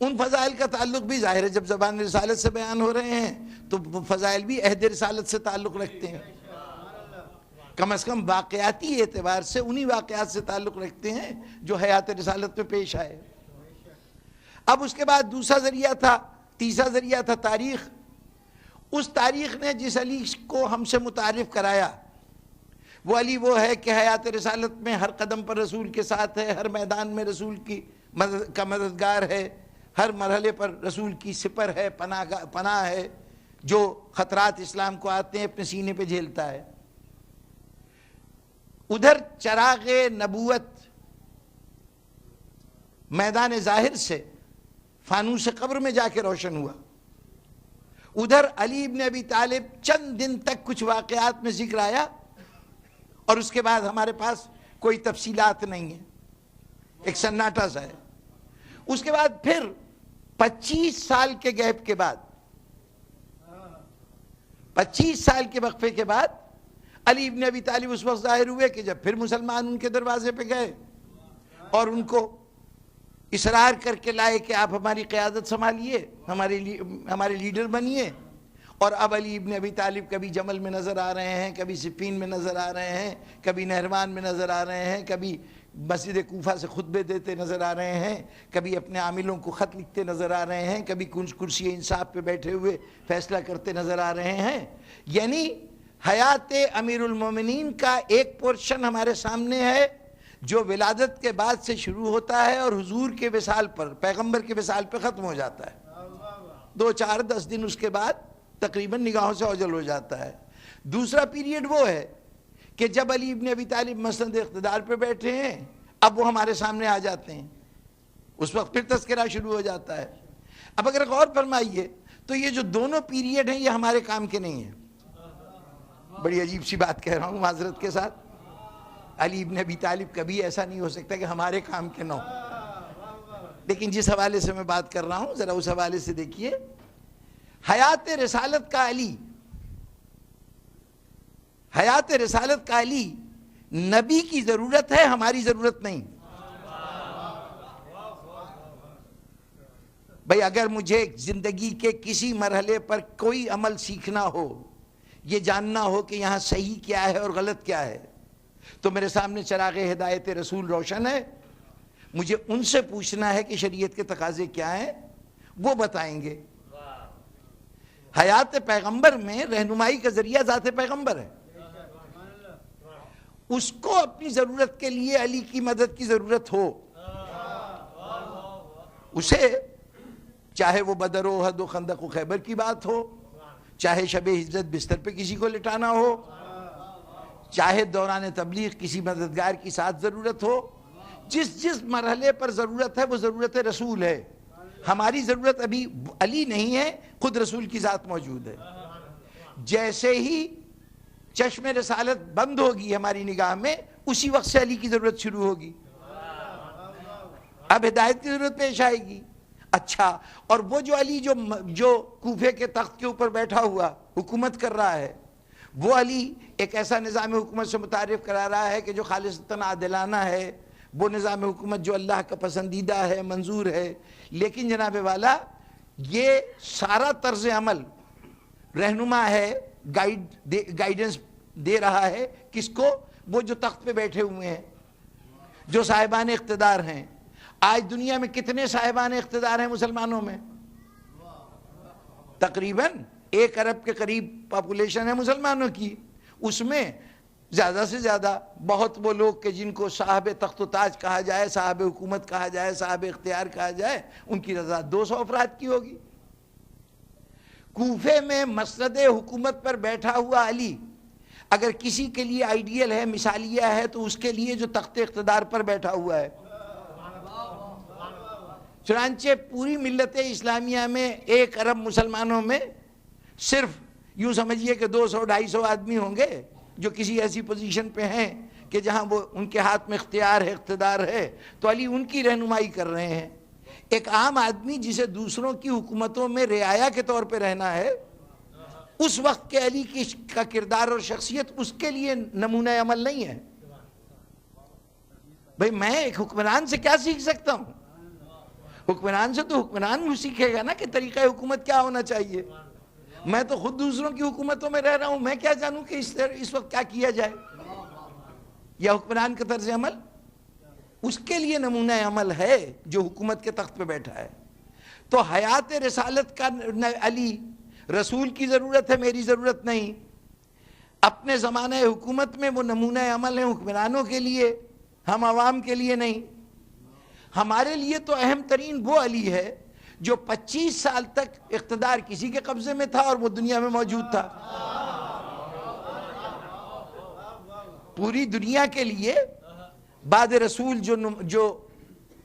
Speaker 1: ان فضائل کا تعلق بھی ظاہر ہے، جب زبان رسالت سے بیان ہو رہے ہیں تو وہ فضائل بھی عہد رسالت سے تعلق رکھتے ہیں، کم از کم واقعاتی اعتبار سے انہی واقعات سے تعلق رکھتے ہیں جو حیات رسالت میں پیش آئے۔ اب اس کے بعد دوسرا ذریعہ تھا، تیسرا ذریعہ تھا تاریخ۔ اس تاریخ نے جس علی کو ہم سے متعارف کرایا وہ علی وہ ہے کہ حیات رسالت میں ہر قدم پر رسول کے ساتھ ہے، ہر میدان میں رسول کی کا مددگار ہے، ہر مرحلے پر رسول کی سپر ہے، پناہ ہے، جو خطرات اسلام کو آتے ہیں اپنے سینے پہ جھیلتا ہے۔ ادھر چراغ نبوت میدان ظاہر سے فانوس قبر میں جا کے روشن ہوا، ادھر علی ابن ابی طالب چند دن تک کچھ واقعات میں ذکر آیا اور اس کے بعد ہمارے پاس کوئی تفصیلات نہیں ہیں، ایک سناٹا سا ہے۔ اس کے بعد پھر 25 سال کے گیپ کے بعد، 25 سال کے وقفے کے بعد علی ابن ابی طالب اس وقت ظاہر ہوئے کہ جب پھر مسلمان ان کے دروازے پہ گئے اور ان کو اصرار کر کے لائے کہ آپ ہماری قیادت سنبھالیے، ہمارے لیڈر بنیے۔ اور اب علی ابن ابی طالب کبھی جمل میں نظر آ رہے ہیں، کبھی صفین میں نظر آ رہے ہیں، کبھی نہروان میں نظر آ رہے ہیں، کبھی مسجد کوفہ سے خطبے دیتے نظر آ رہے ہیں، کبھی اپنے عاملوں کو خط لکھتے نظر آ رہے ہیں، کبھی کرسی انصاف پہ بیٹھے ہوئے فیصلہ کرتے نظر آ رہے ہیں۔ یعنی حیات امیر المومنین کا ایک پورشن ہمارے سامنے ہے جو ولادت کے بعد سے شروع ہوتا ہے اور حضور کے وصال پر، پیغمبر کے وصال پہ ختم ہو جاتا ہے۔ 2 4 10 دن اس کے بعد تقریباً نگاہوں سے اوجھل ہو جاتا ہے۔ دوسرا پیریڈ وہ ہے کہ جب علی ابن ابی طالب مسند اقتدار پہ بیٹھے ہیں، اب وہ ہمارے سامنے آ جاتے ہیں، اس وقت پھر تذکرہ شروع ہو جاتا ہے۔ اب اگر غور فرمائیے تو یہ جو دونوں پیریڈ ہیں یہ ہمارے کام کے نہیں ہیں۔ بڑی عجیب سی بات کہہ رہا ہوں معذرت کے ساتھ، علی ابن ابی طالب کبھی ایسا نہیں ہو سکتا کہ ہمارے کام کے نہ ہو، لیکن جس حوالے سے میں بات کر رہا ہوں ذرا اس حوالے سے دیکھیے۔ حیات رسالت کا علی، حیات رسالت کا علی نبی کی ضرورت ہے، ہماری ضرورت نہیں۔ بھئی اگر مجھے زندگی کے کسی مرحلے پر کوئی عمل سیکھنا ہو، یہ جاننا ہو کہ یہاں صحیح کیا ہے اور غلط کیا ہے، تو میرے سامنے چراغ ہدایت رسول روشن ہے، مجھے ان سے پوچھنا ہے کہ شریعت کے تقاضے کیا ہیں، وہ بتائیں گے۔ حیات پیغمبر میں رہنمائی کا ذریعہ ذات پیغمبر ہے، اس کو اپنی ضرورت کے لیے علی کی مدد کی ضرورت ہو، اسے چاہے وہ بدر و احد و خندق و خیبر کی بات ہو، چاہے شب ہجرت بستر پہ کسی کو لٹانا ہو، چاہے دوران تبلیغ کسی مددگار کی ساتھ ضرورت ہو، جس مرحلے پر ضرورت ہے وہ ضرورت رسول ہے۔ ہماری ضرورت ابھی علی نہیں ہے، خود رسول کی ذات موجود ہے۔ جیسے ہی چشم رسالت بند ہوگی ہماری نگاہ میں، اسی وقت سے علی کی ضرورت شروع ہوگی۔ اب ہدایت کی ضرورت پیش آئے گی. اچھا، اور وہ جو علی جو کوفے کے تخت کے اوپر بیٹھا ہوا حکومت کر رہا ہے، وہ علی ایک ایسا نظام حکومت سے متعارف کرا رہا ہے کہ جو خالصتاً عادلانہ ہے، وہ نظام حکومت جو اللہ کا پسندیدہ ہے، منظور ہے. لیکن جناب والا یہ سارا طرز عمل رہنما ہے، گائیڈنس دے رہا ہے کس کو؟ وہ جو تخت پہ بیٹھے ہوئے ہیں، جو صاحبان اقتدار ہیں. آج دنیا میں کتنے صاحبان اقتدار ہیں مسلمانوں میں؟ تقریباً 1 ارب کے قریب پاپولیشن ہے مسلمانوں کی. اس میں زیادہ سے زیادہ بہت وہ لوگ کہ جن کو صاحب تخت و تاج کہا جائے، صاحب حکومت کہا جائے، صاحب اختیار کہا جائے، ان کی رضا 200 افراد کی ہوگی. کوفے میں مسند حکومت پر بیٹھا ہوا علی اگر کسی کے لیے آئیڈیل ہے، مثالیہ ہے، تو اس کے لیے جو تخت اقتدار پر بیٹھا ہوا ہے. چنانچہ پوری ملت اسلامیہ میں 1 ارب مسلمانوں میں صرف یوں سمجھیے کہ 200-250 آدمی ہوں گے جو کسی ایسی پوزیشن پہ ہیں کہ جہاں وہ ان کے ہاتھ میں اختیار ہے، اقتدار ہے، تو علی ان کی رہنمائی کر رہے ہیں. ایک عام آدمی جسے دوسروں کی حکومتوں میں رعایا کے طور پہ رہنا ہے، اس وقت کے علی کا کردار اور شخصیت اس کے لیے نمونہ عمل نہیں ہے. بھئی میں ایک حکمران سے کیا سیکھ سکتا ہوں؟ حکمران سے تو حکمران بھی سیکھے گا نا کہ طریقہ حکومت کیا ہونا چاہیے. میں تو خود دوسروں کی حکومتوں میں رہ رہا ہوں، میں کیا جانوں کہ اس وقت کیا کیا جائے. یا حکمران کا طرز عمل اس کے لیے نمونہ عمل ہے جو حکومت کے تخت پہ بیٹھا ہے. تو حیات رسالت کا علی، رسول کی ضرورت ہے، میری ضرورت نہیں. اپنے زمانہ حکومت میں وہ نمونہ عمل ہیں حکمرانوں کے لیے، ہم عوام کے لیے نہیں. ہمارے لیے تو اہم ترین وہ علی ہے جو 25 سال تک اقتدار کسی کے قبضے میں تھا اور وہ دنیا میں موجود تھا. پوری دنیا کے لیے بعد رسول جو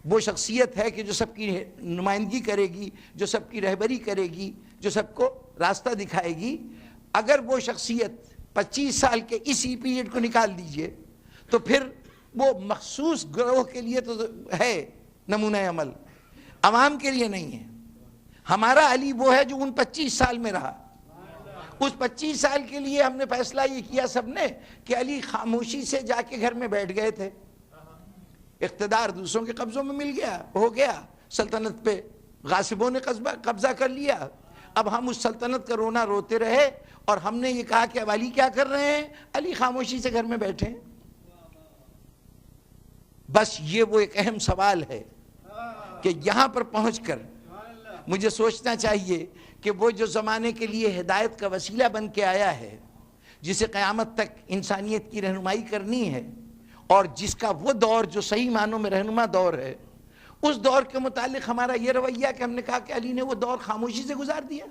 Speaker 1: وہ شخصیت ہے کہ جو سب کی نمائندگی کرے گی، جو سب کی رہبری کرے گی، جو سب کو راستہ دکھائے گی، اگر وہ شخصیت 25 سال کے اسی پیریڈ کو نکال دیجئے تو پھر وہ مخصوص گروہ کے لیے تو ہے نمونہ عمل، عوام کے لیے نہیں ہے. ہمارا علی وہ ہے جو ان 25 سال میں رہا. اس 25 سال کے لیے ہم نے فیصلہ یہ کیا سب نے کہ علی خاموشی سے جا کے گھر میں بیٹھ گئے تھے. اقتدار دوسروں کے قبضوں میں مل گیا، ہو گیا، سلطنت پہ غاصبوں نے قبضہ کر لیا. اب ہم اس سلطنت کا رونا روتے رہے اور ہم نے یہ کہا کہ اب علی کیا کر رہے ہیں؟ علی خاموشی سے گھر میں بیٹھے ہیں. بس یہ وہ ایک اہم سوال ہے کہ یہاں پر پہنچ کر مجھے سوچنا چاہیے کہ وہ جو زمانے کے لیے ہدایت کا وسیلہ بن کے آیا ہے، جسے قیامت تک انسانیت کی رہنمائی کرنی ہے، اور جس کا وہ دور جو صحیح معنوں میں رہنما دور ہے، اس دور کے متعلق ہمارا یہ رویہ کہ ہم نے کہا کہ علی نے وہ دور خاموشی سے گزار دیا.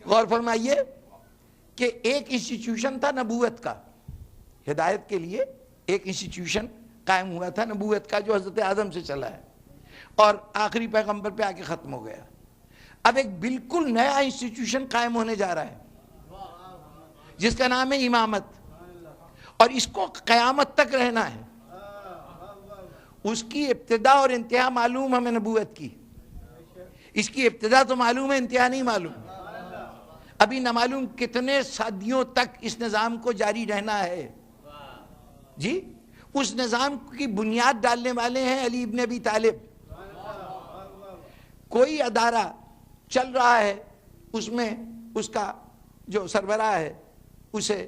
Speaker 1: غور فرمائیے کہ ایک انسٹیٹیوشن تھا نبوت کا، ہدایت کے لیے ایک انسٹیٹیوشن قائم ہوا تھا نبوت کا جو حضرت آدم سے چلا ہے اور آخری پیغمبر پہ آ کے ختم ہو گیا. اب ایک بالکل نیا انسٹیٹیوشن قائم ہونے جا رہا ہے جس کا نام ہے امامت، اور اس کو قیامت تک رہنا ہے. اس کی ابتدا اور انتہا معلوم ہمیں نبوت کی، اس کی ابتدا تو معلوم ہے، انتہا نہیں معلوم. ابھی نہ معلوم کتنے صدیوں تک اس نظام کو جاری رہنا ہے. جی اس نظام کی بنیاد ڈالنے والے ہیں علی ابن ابی طالب. کوئی ادارہ چل رہا ہے، اس میں اس کا جو سربراہ ہے اسے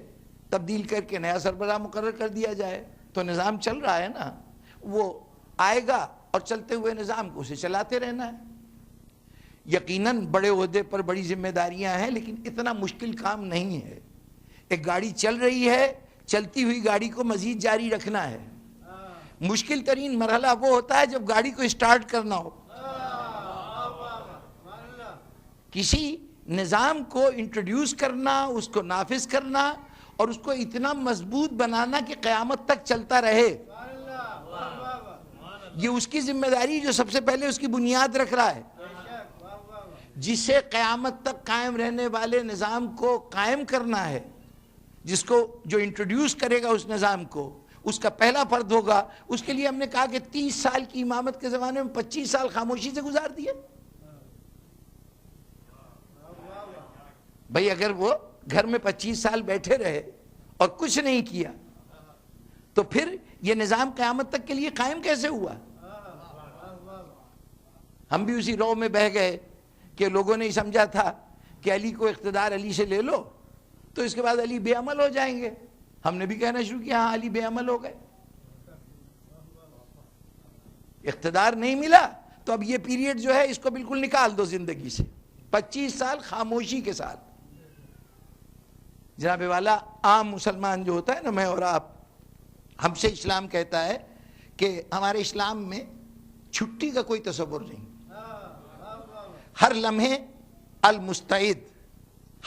Speaker 1: تبدیل کر کے نیا سربراہ مقرر کر دیا جائے تو نظام چل رہا ہے نا. وہ آئے گا اور چلتے ہوئے نظام کو اسے چلاتے رہنا ہے. یقیناً بڑے عہدے پر بڑی ذمہ داریاں ہیں، لیکن اتنا مشکل کام نہیں ہے. ایک گاڑی چل رہی ہے، چلتی ہوئی گاڑی کو مزید جاری رکھنا ہے. مشکل ترین مرحلہ وہ ہوتا ہے جب گاڑی کو اسٹارٹ کرنا ہو. کسی نظام کو انٹروڈیوس کرنا، اس کو نافذ کرنا اور اس کو اتنا مضبوط بنانا کہ قیامت تک چلتا رہے، یہ اس کی ذمہ داری جو سب سے پہلے اس کی بنیاد رکھ رہا ہے. جسے قیامت تک قائم رہنے والے نظام کو قائم کرنا ہے، جس کو جو انٹروڈیوس کرے گا اس نظام کو، اس کا پہلا فرد ہوگا، اس کے لیے ہم نے کہا کہ 30 سال کی امامت کے زمانے میں 25 سال خاموشی سے گزار دیے۔ بھئی اگر وہ گھر میں 25 سال بیٹھے رہے اور کچھ نہیں کیا تو پھر یہ نظام قیامت تک کے لیے قائم کیسے ہوا؟ ہم بھی اسی رو میں بہ گئے کہ لوگوں نے سمجھا تھا کہ علی کو اقتدار علی سے لے لو تو اس کے بعد علی بے عمل ہو جائیں گے۔ ہم نے بھی کہنا شروع کیا ہاں علی بے عمل ہو گئے، اقتدار نہیں ملا تو اب یہ پیریڈ جو ہے اس کو بالکل نکال دو زندگی سے۔ 25 سال خاموشی کے ساتھ۔ جناب والا عام مسلمان جو ہوتا ہے نا، میں اور آپ، ہم سے اسلام کہتا ہے کہ ہمارے اسلام میں چھٹی کا کوئی تصور نہیں، ہر لمحے المستعد،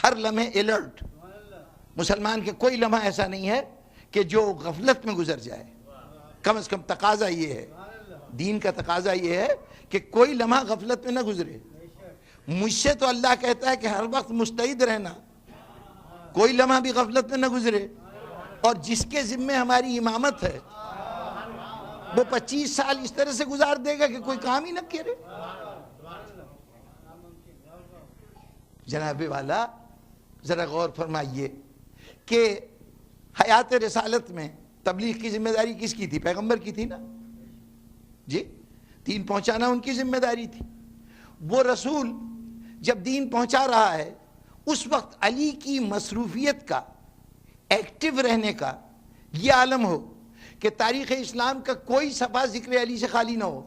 Speaker 1: ہر لمحے الرٹ۔ مسلمان کے کوئی لمحہ ایسا نہیں ہے کہ جو غفلت میں گزر جائے، کم از کم تقاضا یہ ہے، دین کا تقاضا یہ ہے کہ کوئی لمحہ غفلت میں نہ گزرے۔ مجھ سے تو اللہ کہتا ہے کہ ہر وقت مستعد رہنا، کوئی لمحہ بھی غفلت میں نہ گزرے۔ اور جس کے ذمہ ہماری امامت ہے وہ 25 سال اس طرح سے گزار دے گا کہ کوئی کام ہی نہ کرے۔ جناب والا ذرا غور فرمائیے کہ حیات رسالت میں تبلیغ کی ذمہ داری کس کی تھی؟ پیغمبر کی تھی نا جی، دین پہنچانا ان کی ذمہ داری تھی۔ وہ رسول جب دین پہنچا رہا ہے اس وقت علی کی مصروفیت کا، ایکٹیو رہنے کا یہ عالم ہو کہ تاریخ اسلام کا کوئی صفحہ ذکر علی سے خالی نہ ہو۔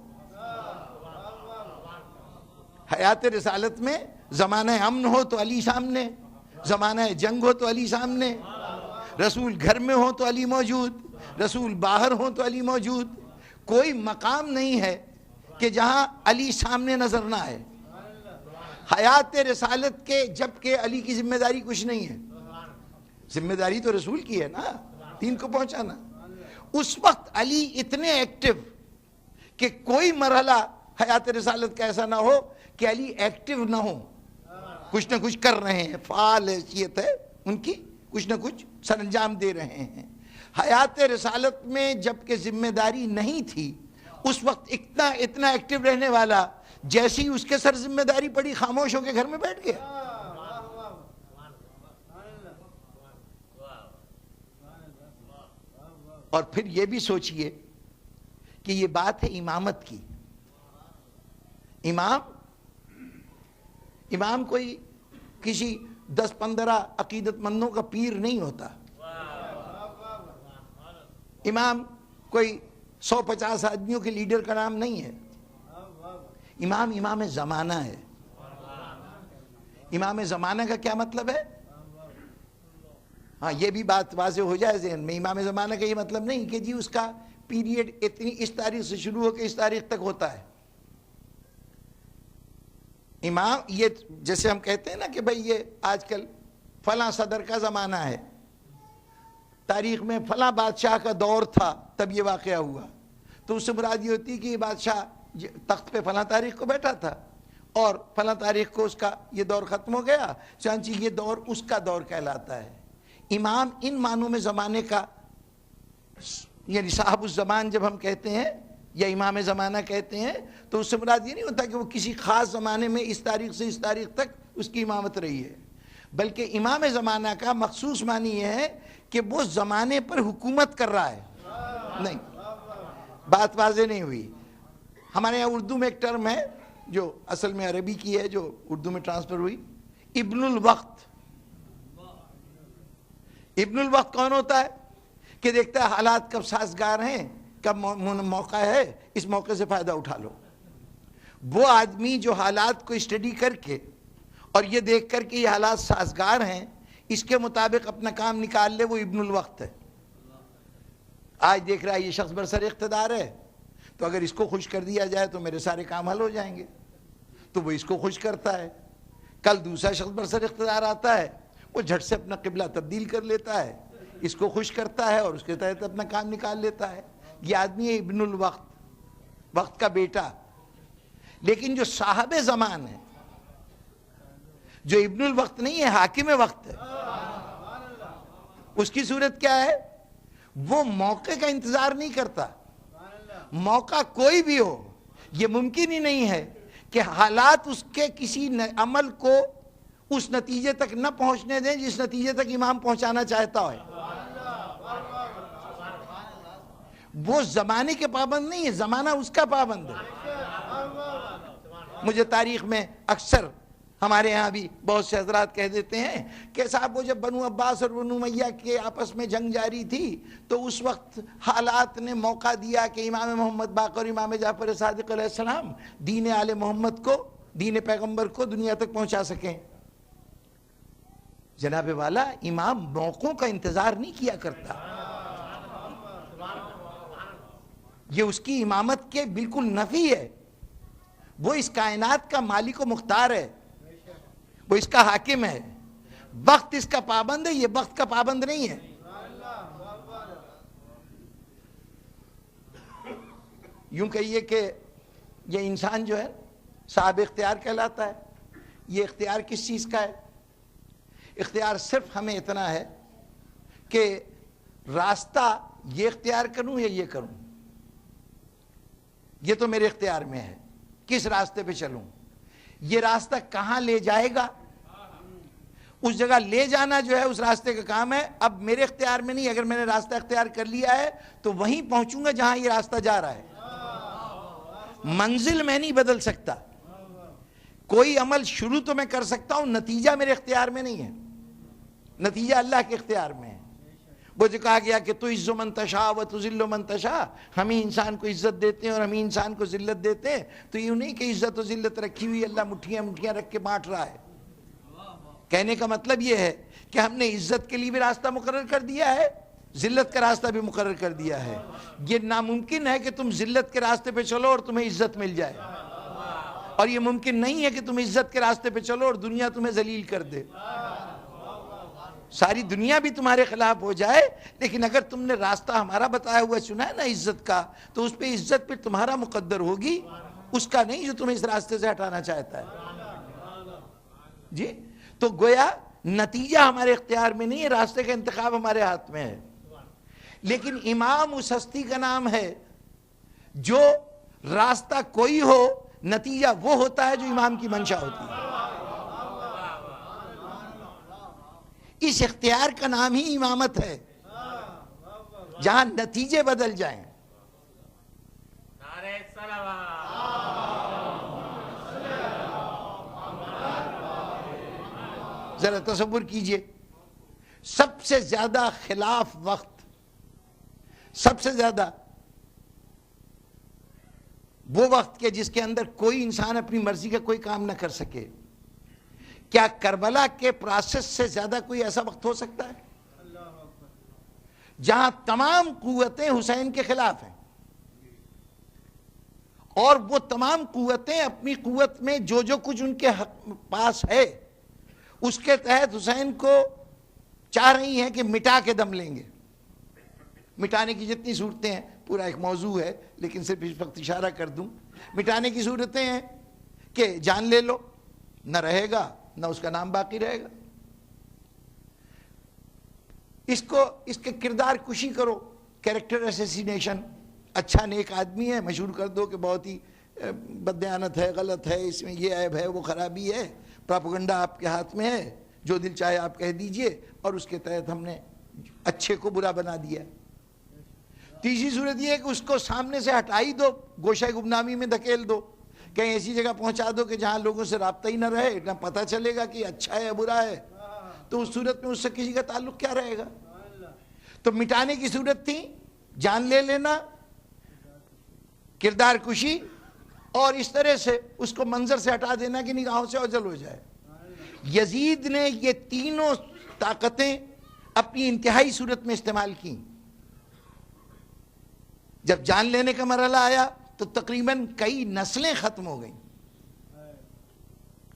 Speaker 1: حیات رسالت میں زمانہ امن ہو تو علی سامنے، زمانہ جنگ ہو تو علی سامنے، رسول گھر میں ہو تو علی موجود، رسول باہر ہو تو علی موجود۔ کوئی مقام نہیں ہے کہ جہاں علی سامنے نظر نہ آئے۔ حیات رسالت کے جبکہ علی کی ذمہ داری کچھ نہیں ہے، ذمہ داری تو رسول کی ہے نا، دین کو پہنچانا۔ اس وقت علی اتنے ایکٹیو کہ کوئی مرحلہ حیات رسالت کا ایسا نہ ہو کہ علی ایکٹیو نہ ہو، کچھ نہ کچھ کر رہے ہیں، فعال حیثیت ہے ان کی، کچھ نہ کچھ سر انجام دے رہے ہیں۔ حیات رسالت میں جبکہ ذمہ داری نہیں تھی اس وقت اتنا ایکٹیو رہنے والا، جیسی اس کے سر ذمہ داری پڑی خاموش ہو کے گھر میں بیٹھ گیا۔ اور پھر یہ بھی سوچئے کہ یہ بات ہے امامت کی۔ امام کوئی کسی 10-15 عقیدت مندوں کا پیر نہیں ہوتا، امام کوئی 150 آدمیوں کے لیڈر کا نام نہیں ہے۔ امام زمانہ ہے۔ امام زمانہ کا کیا مطلب ہے؟ ہاں یہ بھی بات واضح ہو جائے ذہن میں، امام زمانہ کا یہ مطلب نہیں کہ جی اس کا پیریڈ اس تاریخ سے شروع ہو کے اس تاریخ تک ہوتا ہے۔ امام یہ جیسے ہم کہتے ہیں نا کہ بھئی یہ آج کل فلاں صدر کا زمانہ ہے، تاریخ میں فلاں بادشاہ کا دور تھا تب یہ واقعہ ہوا، تو اس سے مراد یہ ہوتی ہے کہ یہ بادشاہ تخت پہ فلاں تاریخ کو بیٹھا تھا اور فلاں تاریخ کو اس کا یہ دور ختم ہو گیا، چنانچہ یہ دور اس کا دور کہلاتا ہے۔ امام ان معنوں میں زمانے کا، یعنی صاحب الزمان جب ہم کہتے ہیں یا امام زمانہ کہتے ہیں تو اس سے مراد یہ نہیں ہوتا کہ وہ کسی خاص زمانے میں اس تاریخ سے اس تاریخ تک اس کی امامت رہی ہے، بلکہ امام زمانہ کا مخصوص معنی یہ ہے کہ وہ زمانے پر حکومت کر رہا ہے۔ نہیں، بات واضح نہیں ہوئی۔ ہمارے یہاں اردو میں ایک ٹرم ہے جو اصل میں عربی کی ہے جو اردو میں ٹرانسفر ہوئی، ابن الوقت۔ ابن الوقت کون ہوتا ہے؟ کہ دیکھتا ہے حالات کب سازگار ہیں، کب موقع ہے، اس موقع سے فائدہ اٹھا لو۔ وہ آدمی جو حالات کو اسٹڈی کر کے اور یہ دیکھ کر کہ یہ حالات سازگار ہیں اس کے مطابق اپنا کام نکال لے، وہ ابن الوقت ہے۔ آج دیکھ رہا ہے یہ شخص برسر اقتدار ہے تو اگر اس کو خوش کر دیا جائے تو میرے سارے کام حل ہو جائیں گے، تو وہ اس کو خوش کرتا ہے۔ کل دوسرا شخص برسر اقتدار آتا ہے، وہ جھٹ سے اپنا قبلہ تبدیل کر لیتا ہے، اس کو خوش کرتا ہے اور اس کے تحت اپنا کام نکال لیتا ہے۔ یہ آدمی ہے ابن الوقت، وقت کا بیٹا۔ لیکن جو صاحب زمان ہے، جو ابن الوقت نہیں ہے، حاکم وقت ہے، اس کی صورت کیا ہے؟ وہ موقع کا انتظار نہیں کرتا. موقع کوئی بھی ہو، یہ ممکن ہی نہیں ہے کہ حالات اس کے کسی عمل کو اس نتیجے تک نہ پہنچنے دیں جس نتیجے تک امام پہنچانا چاہتا ہے. وہ زمانے کے پابند نہیں ہے، زمانہ اس کا پابند ہے. مجھے تاریخ میں اکثر ہمارے ہاں بھی بہت سے حضرات کہہ دیتے ہیں کہ صاحب وہ جب بنو عباس اور بنو امیہ کے آپس میں جنگ جاری تھی تو اس وقت حالات نے موقع دیا کہ امام محمد باقر اور امام جعفر صادق علیہ السلام دین آل محمد کو، دین پیغمبر کو دنیا تک پہنچا سکیں. جناب والا، امام موقعوں کا انتظار نہیں کیا کرتا. یہ اس کی امامت کے بالکل نفی ہے. وہ اس کائنات کا مالک و مختار ہے، وہ اس کا حاکم ہے. وقت اس کا پابند ہے، یہ وقت کا پابند نہیں ہے. یوں کہیے کہ یہ انسان جو ہے صاحب اختیار کہلاتا ہے. یہ اختیار کس چیز کا ہے؟ اختیار صرف ہمیں اتنا ہے کہ راستہ یہ اختیار کروں یا یہ کروں. یہ تو میرے اختیار میں ہے کس راستے پہ چلوں. یہ راستہ کہاں لے جائے گا، اس جگہ لے جانا جو ہے اس راستے کا کام ہے. اب میرے اختیار میں نہیں. اگر میں نے راستہ اختیار کر لیا ہے تو وہیں پہنچوں گا جہاں یہ راستہ جا رہا ہے. منزل میں نہیں بدل سکتا. کوئی عمل شروع تو میں کر سکتا ہوں، نتیجہ میرے اختیار میں نہیں ہے. نتیجہ اللہ کے اختیار میں ہے. وہ جو کہا گیا کہ تو عز من تشاء و تذل من تشاء، ہم ہی انسان کو عزت دیتے ہیں اور ہم ہی انسان کو ذلت دیتے ہیں. تو یوں نہیں کہ عزت و ذلت رکھی ہوئی اللہ مٹھیاں مٹھیاں رکھ کے بانٹ رہا ہے. کہنے کا مطلب یہ ہے کہ ہم نے عزت کے لیے بھی راستہ مقرر کر دیا ہے، ذلت کا راستہ بھی مقرر کر دیا ہے. یہ ناممکن ہے کہ تم ذلت کے راستے پہ چلو اور تمہیں عزت مل جائے، اور یہ ممکن نہیں ہے کہ تم عزت کے راستے پہ چلو اور دنیا تمہیں ذلیل کر دے. ساری دنیا بھی تمہارے خلاف ہو جائے، لیکن اگر تم نے راستہ ہمارا بتایا ہوا چنا ہے نا عزت کا، تو اس پہ عزت پہ تمہارا مقدر ہوگی، اس کا نہیں جو تمہیں اس راستے سے ہٹانا چاہتا ہے. جی تو گویا نتیجہ ہمارے اختیار میں نہیں ہے، راستے کا انتخاب ہمارے ہاتھ میں ہے. لیکن امام اس ہستی کا نام ہے جو راستہ کوئی ہو نتیجہ وہ ہوتا ہے جو امام کی منشا ہوتی ہے. اس اختیار کا نام ہی امامت ہے، جہاں نتیجے بدل جائیں. ذرا تصور کیجئے، سب سے زیادہ خلاف وقت، سب سے زیادہ وہ وقت کے جس کے اندر کوئی انسان اپنی مرضی کا کوئی کام نہ کر سکے. کیا کربلا کے پروسیس سے زیادہ کوئی ایسا وقت ہو سکتا ہے جہاں تمام قوتیں حسین کے خلاف ہیں، اور وہ تمام قوتیں اپنی قوت میں جو کچھ ان کے پاس ہے اس کے تحت حسین کو چاہ رہی ہیں کہ مٹا کے دم لیں گے. مٹانے کی جتنی صورتیں ہیں، پورا ایک موضوع ہے لیکن صرف اس وقت اشارہ کر دوں. مٹانے کی صورتیں ہیں کہ جان لے لو، نہ رہے گا نہ اس کا نام باقی رہے گا. اس کے کردار کشی کرو، کیریکٹر اسیسینیشن. اچھا نیک آدمی ہے، مشہور کر دو کہ بہت ہی بددیانت ہے، غلط ہے، اس میں یہ عیب ہے، وہ خرابی ہے. پراپیگنڈا آپ کے ہاتھ میں ہے، جو دل چاہے آپ کہہ دیجئے، اور اس کے تحت ہم نے اچھے کو برا بنا دیا. تیسری صورت یہ ہے کہ اس کو سامنے سے ہٹائی دو، گوشہ گمنامی میں دھکیل دو، کہیں ایسی جگہ پہنچا دو کہ جہاں لوگوں سے رابطہ ہی نہ رہے، نہ پتہ چلے گا کہ اچھا ہے یا برا ہے. تو اس صورت میں اس سے کسی کا تعلق کیا رہے گا؟ تو مٹانے کی صورت تھی جان لے لینا، کردار کشی، اور اس طرح سے اس کو منظر سے ہٹا دینا کہ نگاہوں سے اوجھل ہو جائے. یزید نے یہ تینوں طاقتیں اپنی انتہائی صورت میں استعمال کی. جب جان لینے کا مرحلہ آیا تو تقریباً کئی نسلیں ختم ہو گئیں.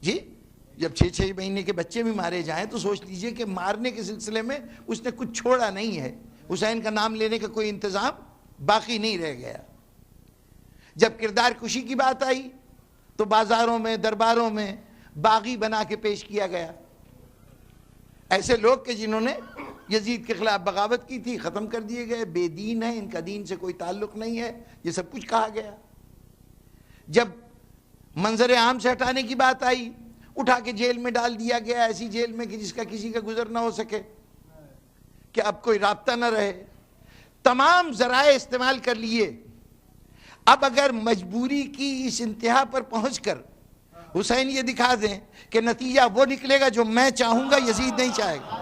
Speaker 1: جی جب 6 مہینے کے بچے بھی مارے جائیں تو سوچ لیجئے کہ مارنے کے سلسلے میں اس نے کچھ چھوڑا نہیں ہے. حسین کا نام لینے کا کوئی انتظام باقی نہیں رہ گیا. جب کردار کشی کی بات آئی تو بازاروں میں، درباروں میں باغی بنا کے پیش کیا گیا. ایسے لوگ کہ جنہوں نے یزید کے خلاف بغاوت کی تھی، ختم کر دیے گئے، بے دین ہیں، ان کا دین سے کوئی تعلق نہیں ہے، یہ سب کچھ کہا گیا۔ جب منظر عام سے ہٹانے کی بات آئی، اٹھا کے جیل میں ڈال دیا گیا، ایسی جیل میں کہ جس کا کسی کا گزر نہ ہو سکے، کہ اب کوئی رابطہ نہ رہے، تمام ذرائع استعمال کر لیے۔ اب اگر مجبوری کی اس انتہا پر پہنچ کر حسین یہ دکھا دیں کہ نتیجہ وہ نکلے گا جو میں چاہوں گا، یزید نہیں چاہے گا،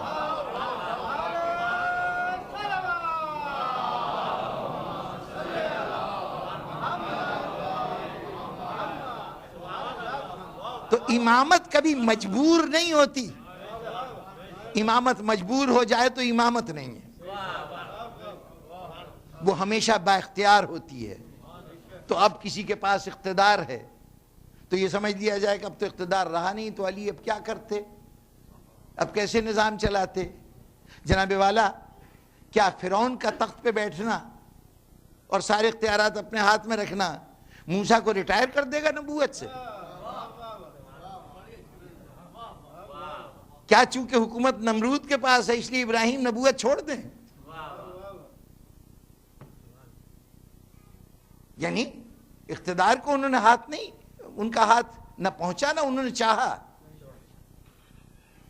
Speaker 1: تو امامت کبھی مجبور نہیں ہوتی۔ امامت مجبور ہو جائے تو امامت نہیں ہے، وہ ہمیشہ با اختیار ہوتی ہے۔ تو اب کسی کے پاس اقتدار ہے تو یہ سمجھ لیا جائے کہ اب تو اقتدار رہا نہیں، تو علی اب کیا کرتے، اب کیسے نظام چلاتے؟ جناب والا، کیا فرعون کا تخت پہ بیٹھنا اور سارے اختیارات اپنے ہاتھ میں رکھنا موسیٰ کو ریٹائر کر دے گا نبوت سے؟ کیا چونکہ حکومت نمرود کے پاس ہے اس لیے ابراہیم نبوت چھوڑ دیں؟ یعنی اقتدار کو انہوں نے ہاتھ نہیں، ان کا ہاتھ نہ پہنچا نہ انہوں نے چاہا۔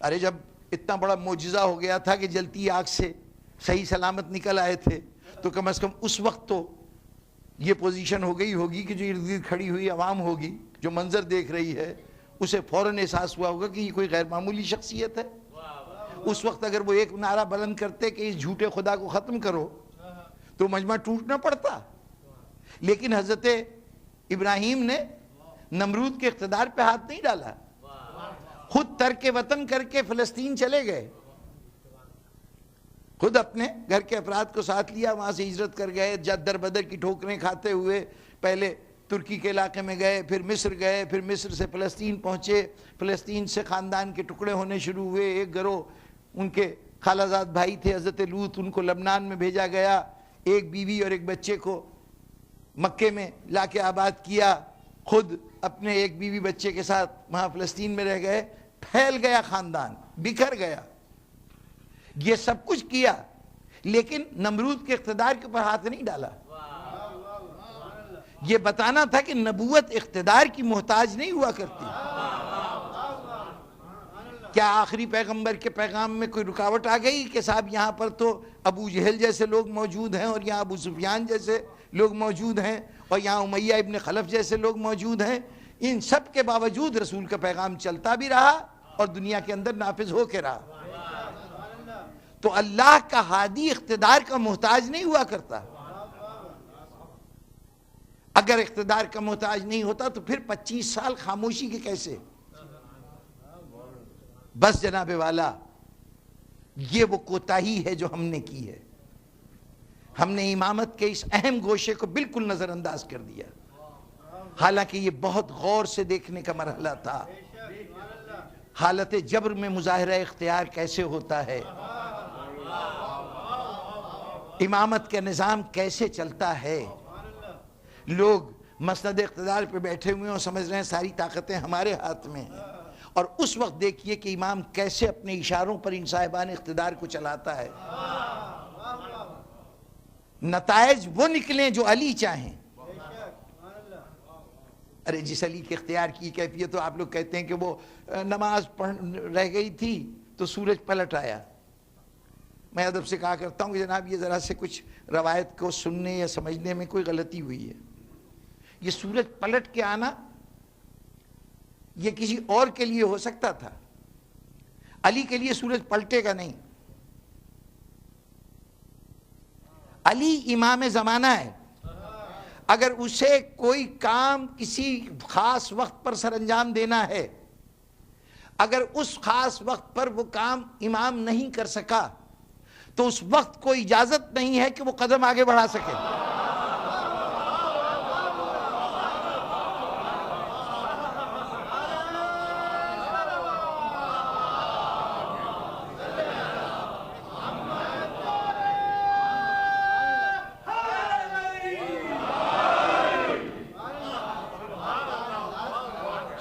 Speaker 1: ارے جب اتنا بڑا معجزہ ہو گیا تھا کہ جلتی آگ سے صحیح سلامت نکل آئے تھے، تو کم از کم اس وقت تو یہ پوزیشن ہو گئی ہوگی کہ جو ارد گرد کھڑی ہوئی عوام ہوگی، جو منظر دیکھ رہی ہے، اسے فوراً احساس ہوا ہوگا کہ یہ کوئی غیر معمولی شخصیت ہے۔ اس وقت اگر وہ ایک نعرہ بلند کرتے کہ اس جھوٹے خدا کو ختم کرو تو مجمع ٹوٹنا پڑتا، لیکن حضرت ابراہیم نے نمرود کے اقتدار پہ ہاتھ نہیں ڈالا، خود ترک وطن کر کے فلسطین چلے گئے، خود اپنے گھر کے افراد کو ساتھ لیا، وہاں سے ہجرت کر گئے، در بدر کی ٹھوکریں کھاتے ہوئے پہلے ترکی کے علاقے میں گئے، پھر مصر گئے، پھر مصر سے فلسطین پہنچے، فلسطین سے خاندان کے ٹکڑے ہونے شروع ہوئے، ایک گروہ ان کے خالہ زاد بھائی تھے حضرت لوط، ان کو لبنان میں بھیجا گیا، ایک بیوی اور ایک بچے کو مکے میں لا کے آباد کیا، خود اپنے ایک بیوی بچے کے ساتھ وہاں فلسطین میں رہ گئے، پھیل گیا خاندان، بکھر گیا۔ یہ سب کچھ کیا لیکن نمرود کے اقتدار کے اوپر ہاتھ نہیں ڈالا۔ یہ بتانا تھا کہ نبوت اقتدار کی محتاج نہیں ہوا کرتی۔ کیا آخری پیغمبر کے پیغام میں کوئی رکاوٹ آ گئی کہ صاحب یہاں پر تو ابو جہل جیسے لوگ موجود ہیں اور یہاں ابو سفیان جیسے لوگ موجود ہیں اور یہاں امیہ ابن خلف جیسے لوگ موجود ہیں، ان سب کے باوجود رسول کا پیغام چلتا بھی رہا اور دنیا کے اندر نافذ ہو کے رہا۔ تو اللہ کا ہادی اقتدار کا محتاج نہیں ہوا کرتا۔ اگر اقتدار کا محتاج نہیں ہوتا تو پھر 25 سال خاموشی کے کیسے؟ بس جناب والا، یہ وہ کوتاہی ہے جو ہم نے کی ہے، ہم نے امامت کے اس اہم گوشے کو بالکل نظر انداز کر دیا، حالانکہ یہ بہت غور سے دیکھنے کا مرحلہ تھا۔ حالت جبر میں مظاہرہ اختیار کیسے ہوتا ہے، امامت کا نظام کیسے چلتا ہے، لوگ مسند اقتدار پہ بیٹھے ہوئے اور سمجھ رہے ہیں ساری طاقتیں ہمارے ہاتھ میں ہیں، اور اس وقت دیکھیے کہ امام کیسے اپنے اشاروں پر ان صاحبان اقتدار کو چلاتا ہے۔ نتائج وہ نکلیں جو علی چاہیں۔ ارے جس علی کے اختیار کی کیفیت، تو آپ لوگ کہتے ہیں کہ وہ نماز پڑھ رہ گئی تھی تو سورج پلٹ آیا۔ میں ادب سے کہا کرتا ہوں کہ جناب یہ ذرا سے کچھ روایت کو سننے یا سمجھنے میں کوئی غلطی ہوئی ہے۔ یہ سورج پلٹ کے آنا یہ کسی اور کے لیے ہو سکتا تھا، علی کے لیے سورج پلٹے گا نہیں۔ علی امام زمانہ ہے، اگر اسے کوئی کام کسی خاص وقت پر سر انجام دینا ہے، اگر اس خاص وقت پر وہ کام امام نہیں کر سکا تو اس وقت کو اجازت نہیں ہے کہ وہ قدم آگے بڑھا سکے۔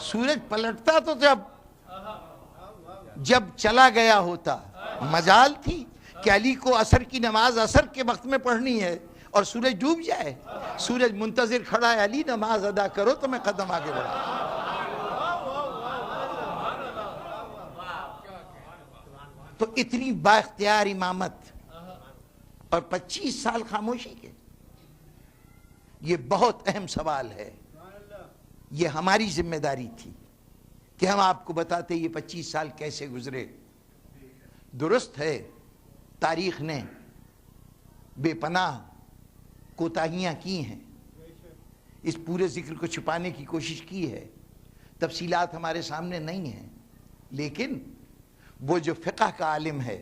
Speaker 1: سورج پلٹتا تو جب چلا گیا ہوتا، مجال تھی کہ علی کو عصر کی نماز عصر کے وقت میں پڑھنی ہے اور سورج ڈوب جائے، سورج منتظر کھڑا ہے، علی نماز ادا کرو تو میں قدم آگے بڑھا۔ تو اتنی با اختیار امامت اور 25 سال خاموشی کے، یہ بہت اہم سوال ہے۔ یہ ہماری ذمہ داری تھی کہ ہم آپ کو بتاتے یہ 25 سال کیسے گزرے۔ درست ہے تاریخ نے بے پناہ کوتاہیاں کی ہیں، اس پورے ذکر کو چھپانے کی کوشش کی ہے، تفصیلات ہمارے سامنے نہیں ہیں، لیکن وہ جو فقہ کا عالم ہے،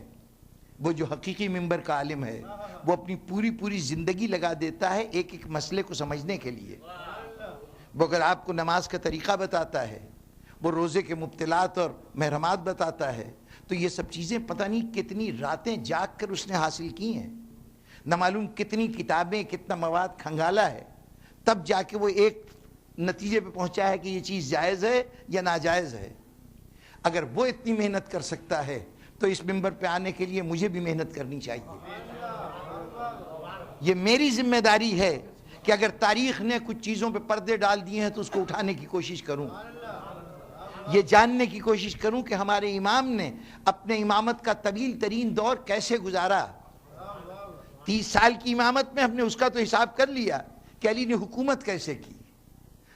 Speaker 1: وہ جو حقیقی منبر کا عالم ہے، وہ اپنی پوری زندگی لگا دیتا ہے ایک ایک مسئلے کو سمجھنے کے لیے۔ وہ اگر آپ کو نماز کا طریقہ بتاتا ہے، وہ روزے کے مبطلات اور محرمات بتاتا ہے، تو یہ سب چیزیں پتہ نہیں کتنی راتیں جاگ کر اس نے حاصل کی ہیں، نہ معلوم کتنی کتابیں، کتنا مواد کھنگالا ہے، تب جا کے وہ ایک نتیجے پہ پہنچا ہے کہ یہ چیز جائز ہے یا ناجائز ہے۔ اگر وہ اتنی محنت کر سکتا ہے تو اس منبر پہ آنے کے لیے مجھے بھی محنت کرنی چاہیے۔ یہ میری ذمہ داری ہے کہ اگر تاریخ نے کچھ چیزوں پہ پردے ڈال دیے ہیں تو اس کو اٹھانے کی کوشش کروں، یہ جاننے کی کوشش کروں کہ ہمارے امام نے اپنے امامت کا طویل ترین دور کیسے گزارا۔ 30 سال کی امامت میں ہم نے اس کا تو حساب کر لیا کہ علی نے حکومت کیسے کی،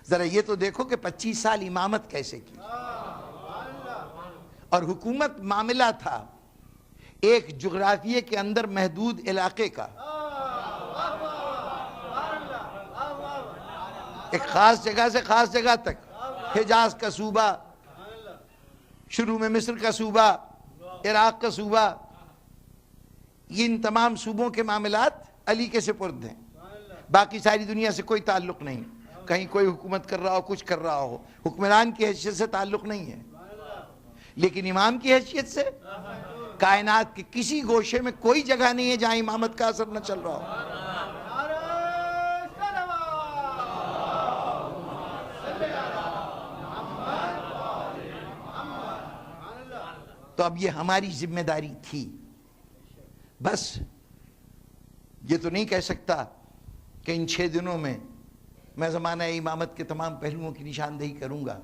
Speaker 1: ذرا یہ تو دیکھو کہ 25 سال امامت کیسے کی۔ اور حکومت معاملہ تھا ایک جغرافیے کے اندر محدود علاقے کا، ایک خاص جگہ سے خاص جگہ تک، حجاز کا صوبہ، شروع میں مصر کا صوبہ، عراق کا صوبہ، ان تمام صوبوں کے معاملات علی کے سپرد ہیں، باقی ساری دنیا سے کوئی تعلق نہیں، کہیں کوئی حکومت کر رہا ہو، کچھ کر رہا ہو، حکمران کی حیثیت سے تعلق نہیں ہے، لیکن امام کی حیثیت سے کائنات کے کسی گوشے میں کوئی جگہ نہیں ہے جہاں امامت کا اثر نہ چل رہا ہو۔ تو اب یہ ہماری ذمہ داری تھی۔ بس یہ تو نہیں کہہ سکتا کہ ان 6 دنوں میں میں زمانہ امامت کے تمام پہلوؤں کی نشاندہی کروں گا،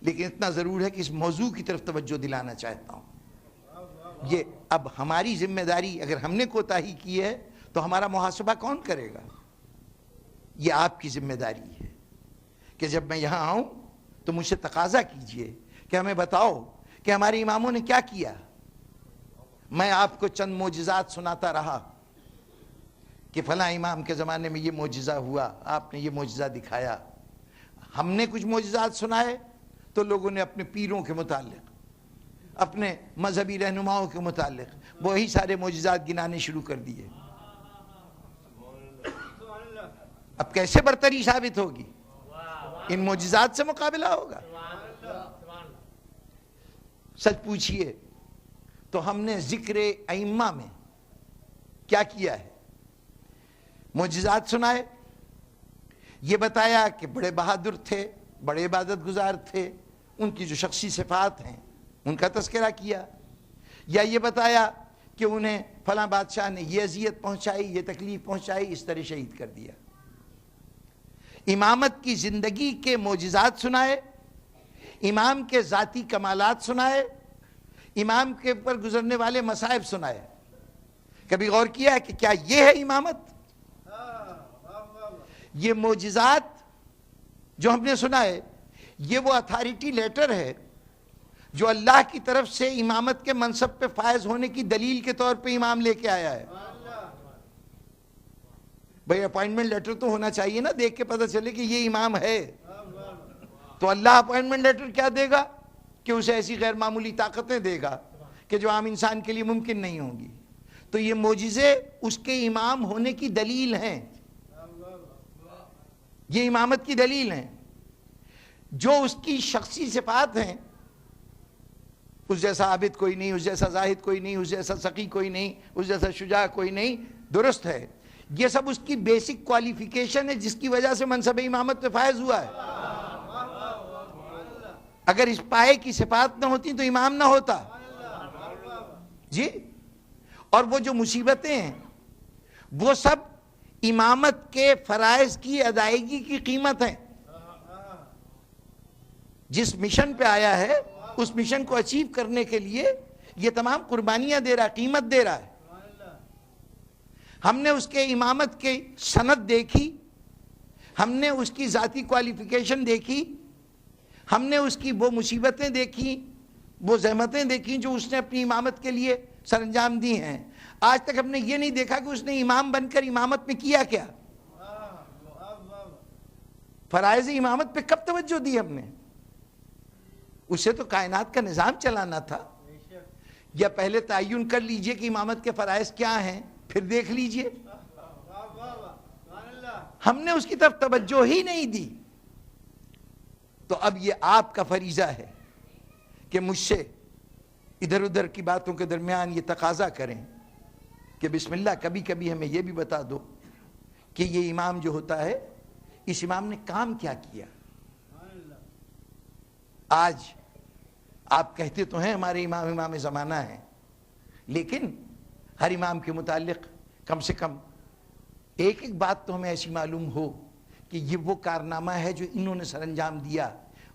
Speaker 1: لیکن اتنا ضرور ہے کہ اس موضوع کی طرف توجہ دلانا چاہتا ہوں۔ یہ اب ہماری ذمہ داری، اگر ہم نے کوتاہی کی ہے تو ہمارا محاسبہ کون کرے گا؟ یہ آپ کی ذمہ داری ہے کہ جب میں یہاں آؤں تو مجھ سے تقاضا کیجئے کہ ہمیں بتاؤ کہ ہمارے اماموں نے کیا کیا۔ میں آپ کو چند معجزات سناتا رہا کہ فلاں امام کے زمانے میں یہ معجزہ ہوا، آپ نے یہ معجزہ دکھایا۔ ہم نے کچھ معجزات سنائے تو لوگوں نے اپنے پیروں کے متعلق، اپنے مذہبی رہنماؤں کے متعلق وہی سارے معجزات گنانے شروع کر دیے۔ اب کیسے برتری ثابت ہوگی؟ ان معجزات سے مقابلہ ہوگا؟ سچ پوچھئے تو ہم نے ذکر ائمہ میں کیا کیا ہے؟ معجزات سنائے، یہ بتایا کہ بڑے بہادر تھے، بڑے عبادت گزار تھے، ان کی جو شخصی صفات ہیں ان کا تذکرہ کیا، یا یہ بتایا کہ انہیں فلاں بادشاہ نے یہ اذیت پہنچائی، یہ تکلیف پہنچائی، اس طرح شہید کر دیا۔ امامت کی زندگی کے معجزات سنائے، امام کے ذاتی کمالات سنائے، امام کے اوپر گزرنے والے مصائب سنائے۔ کبھی غور کیا ہے کہ کیا یہ ہے امامت؟ یہ معجزات جو ہم نے سنائے، یہ وہ اتھارٹی لیٹر ہے جو اللہ کی طرف سے امامت کے منصب پہ فائز ہونے کی دلیل کے طور پہ امام لے کے آیا ہے۔ بھئی اپوائنٹمنٹ لیٹر تو ہونا چاہیے نا، دیکھ کے پتہ چلے کہ یہ امام ہے۔ تو اللہ اپوائنٹمنٹ لیٹر کیا دے گا کہ اسے ایسی غیر معمولی طاقتیں دے گا کہ جو عام انسان کے لیے ممکن نہیں ہوں گی۔ تو یہ معجزے اس کے امام ہونے کی دلیل ہیں، یہ امامت کی دلیل ہیں۔ جو اس کی شخصی صفات ہیں، اس جیسا عابد کوئی نہیں، اس جیسا زاہد کوئی نہیں، اس جیسا سخی کوئی نہیں، اس جیسا شجاع کوئی نہیں، درست ہے، یہ سب اس کی بیسک کوالیفیکیشن ہے جس کی وجہ سے منصب امامت پہ فائز ہوا ہے۔ اگر اس پائے کی صفات نہ ہوتی تو امام نہ ہوتا جی۔ اور وہ جو مصیبتیں ہیں وہ سب امامت کے فرائض کی ادائیگی کی قیمت ہے. جس مشن پہ آیا ہے اس مشن کو اچیو کرنے کے لیے یہ تمام قربانیاں دے رہا ہے, قیمت دے رہا ہے. ہم نے اس کے امامت کی سند دیکھی, ہم نے اس کی ذاتی کوالیفیکیشن دیکھی, ہم نے اس کی وہ مصیبتیں دیکھی, وہ زحمتیں دیکھی جو اس نے اپنی امامت کے لیے سر انجام دی ہیں. آج تک ہم نے یہ نہیں دیکھا کہ اس نے امام بن کر امامت میں کیا کیا. فرائض امامت پہ کب توجہ دی ہم نے؟ اسے تو کائنات کا نظام چلانا تھا. یا پہلے تعین کر لیجئے کہ امامت کے فرائض کیا ہیں, پھر دیکھ لیجئے. ہم نے اس کی طرف توجہ ہی نہیں دی. تو اب یہ آپ کا فریضہ ہے کہ مجھ سے ادھر ادھر کی باتوں کے درمیان یہ تقاضا کریں کہ بسم اللہ کبھی کبھی ہمیں یہ بھی بتا دو کہ یہ امام جو ہوتا ہے اس امام نے کام کیا کیا. آج آپ کہتے تو ہیں ہمارے امام امام زمانہ ہیں, لیکن ہر امام کے متعلق کم سے کم ایک ایک بات تو ہمیں ایسی معلوم ہو کہ یہ وہ کارنامہ ہے جو انہوں نے سر انجام دیا.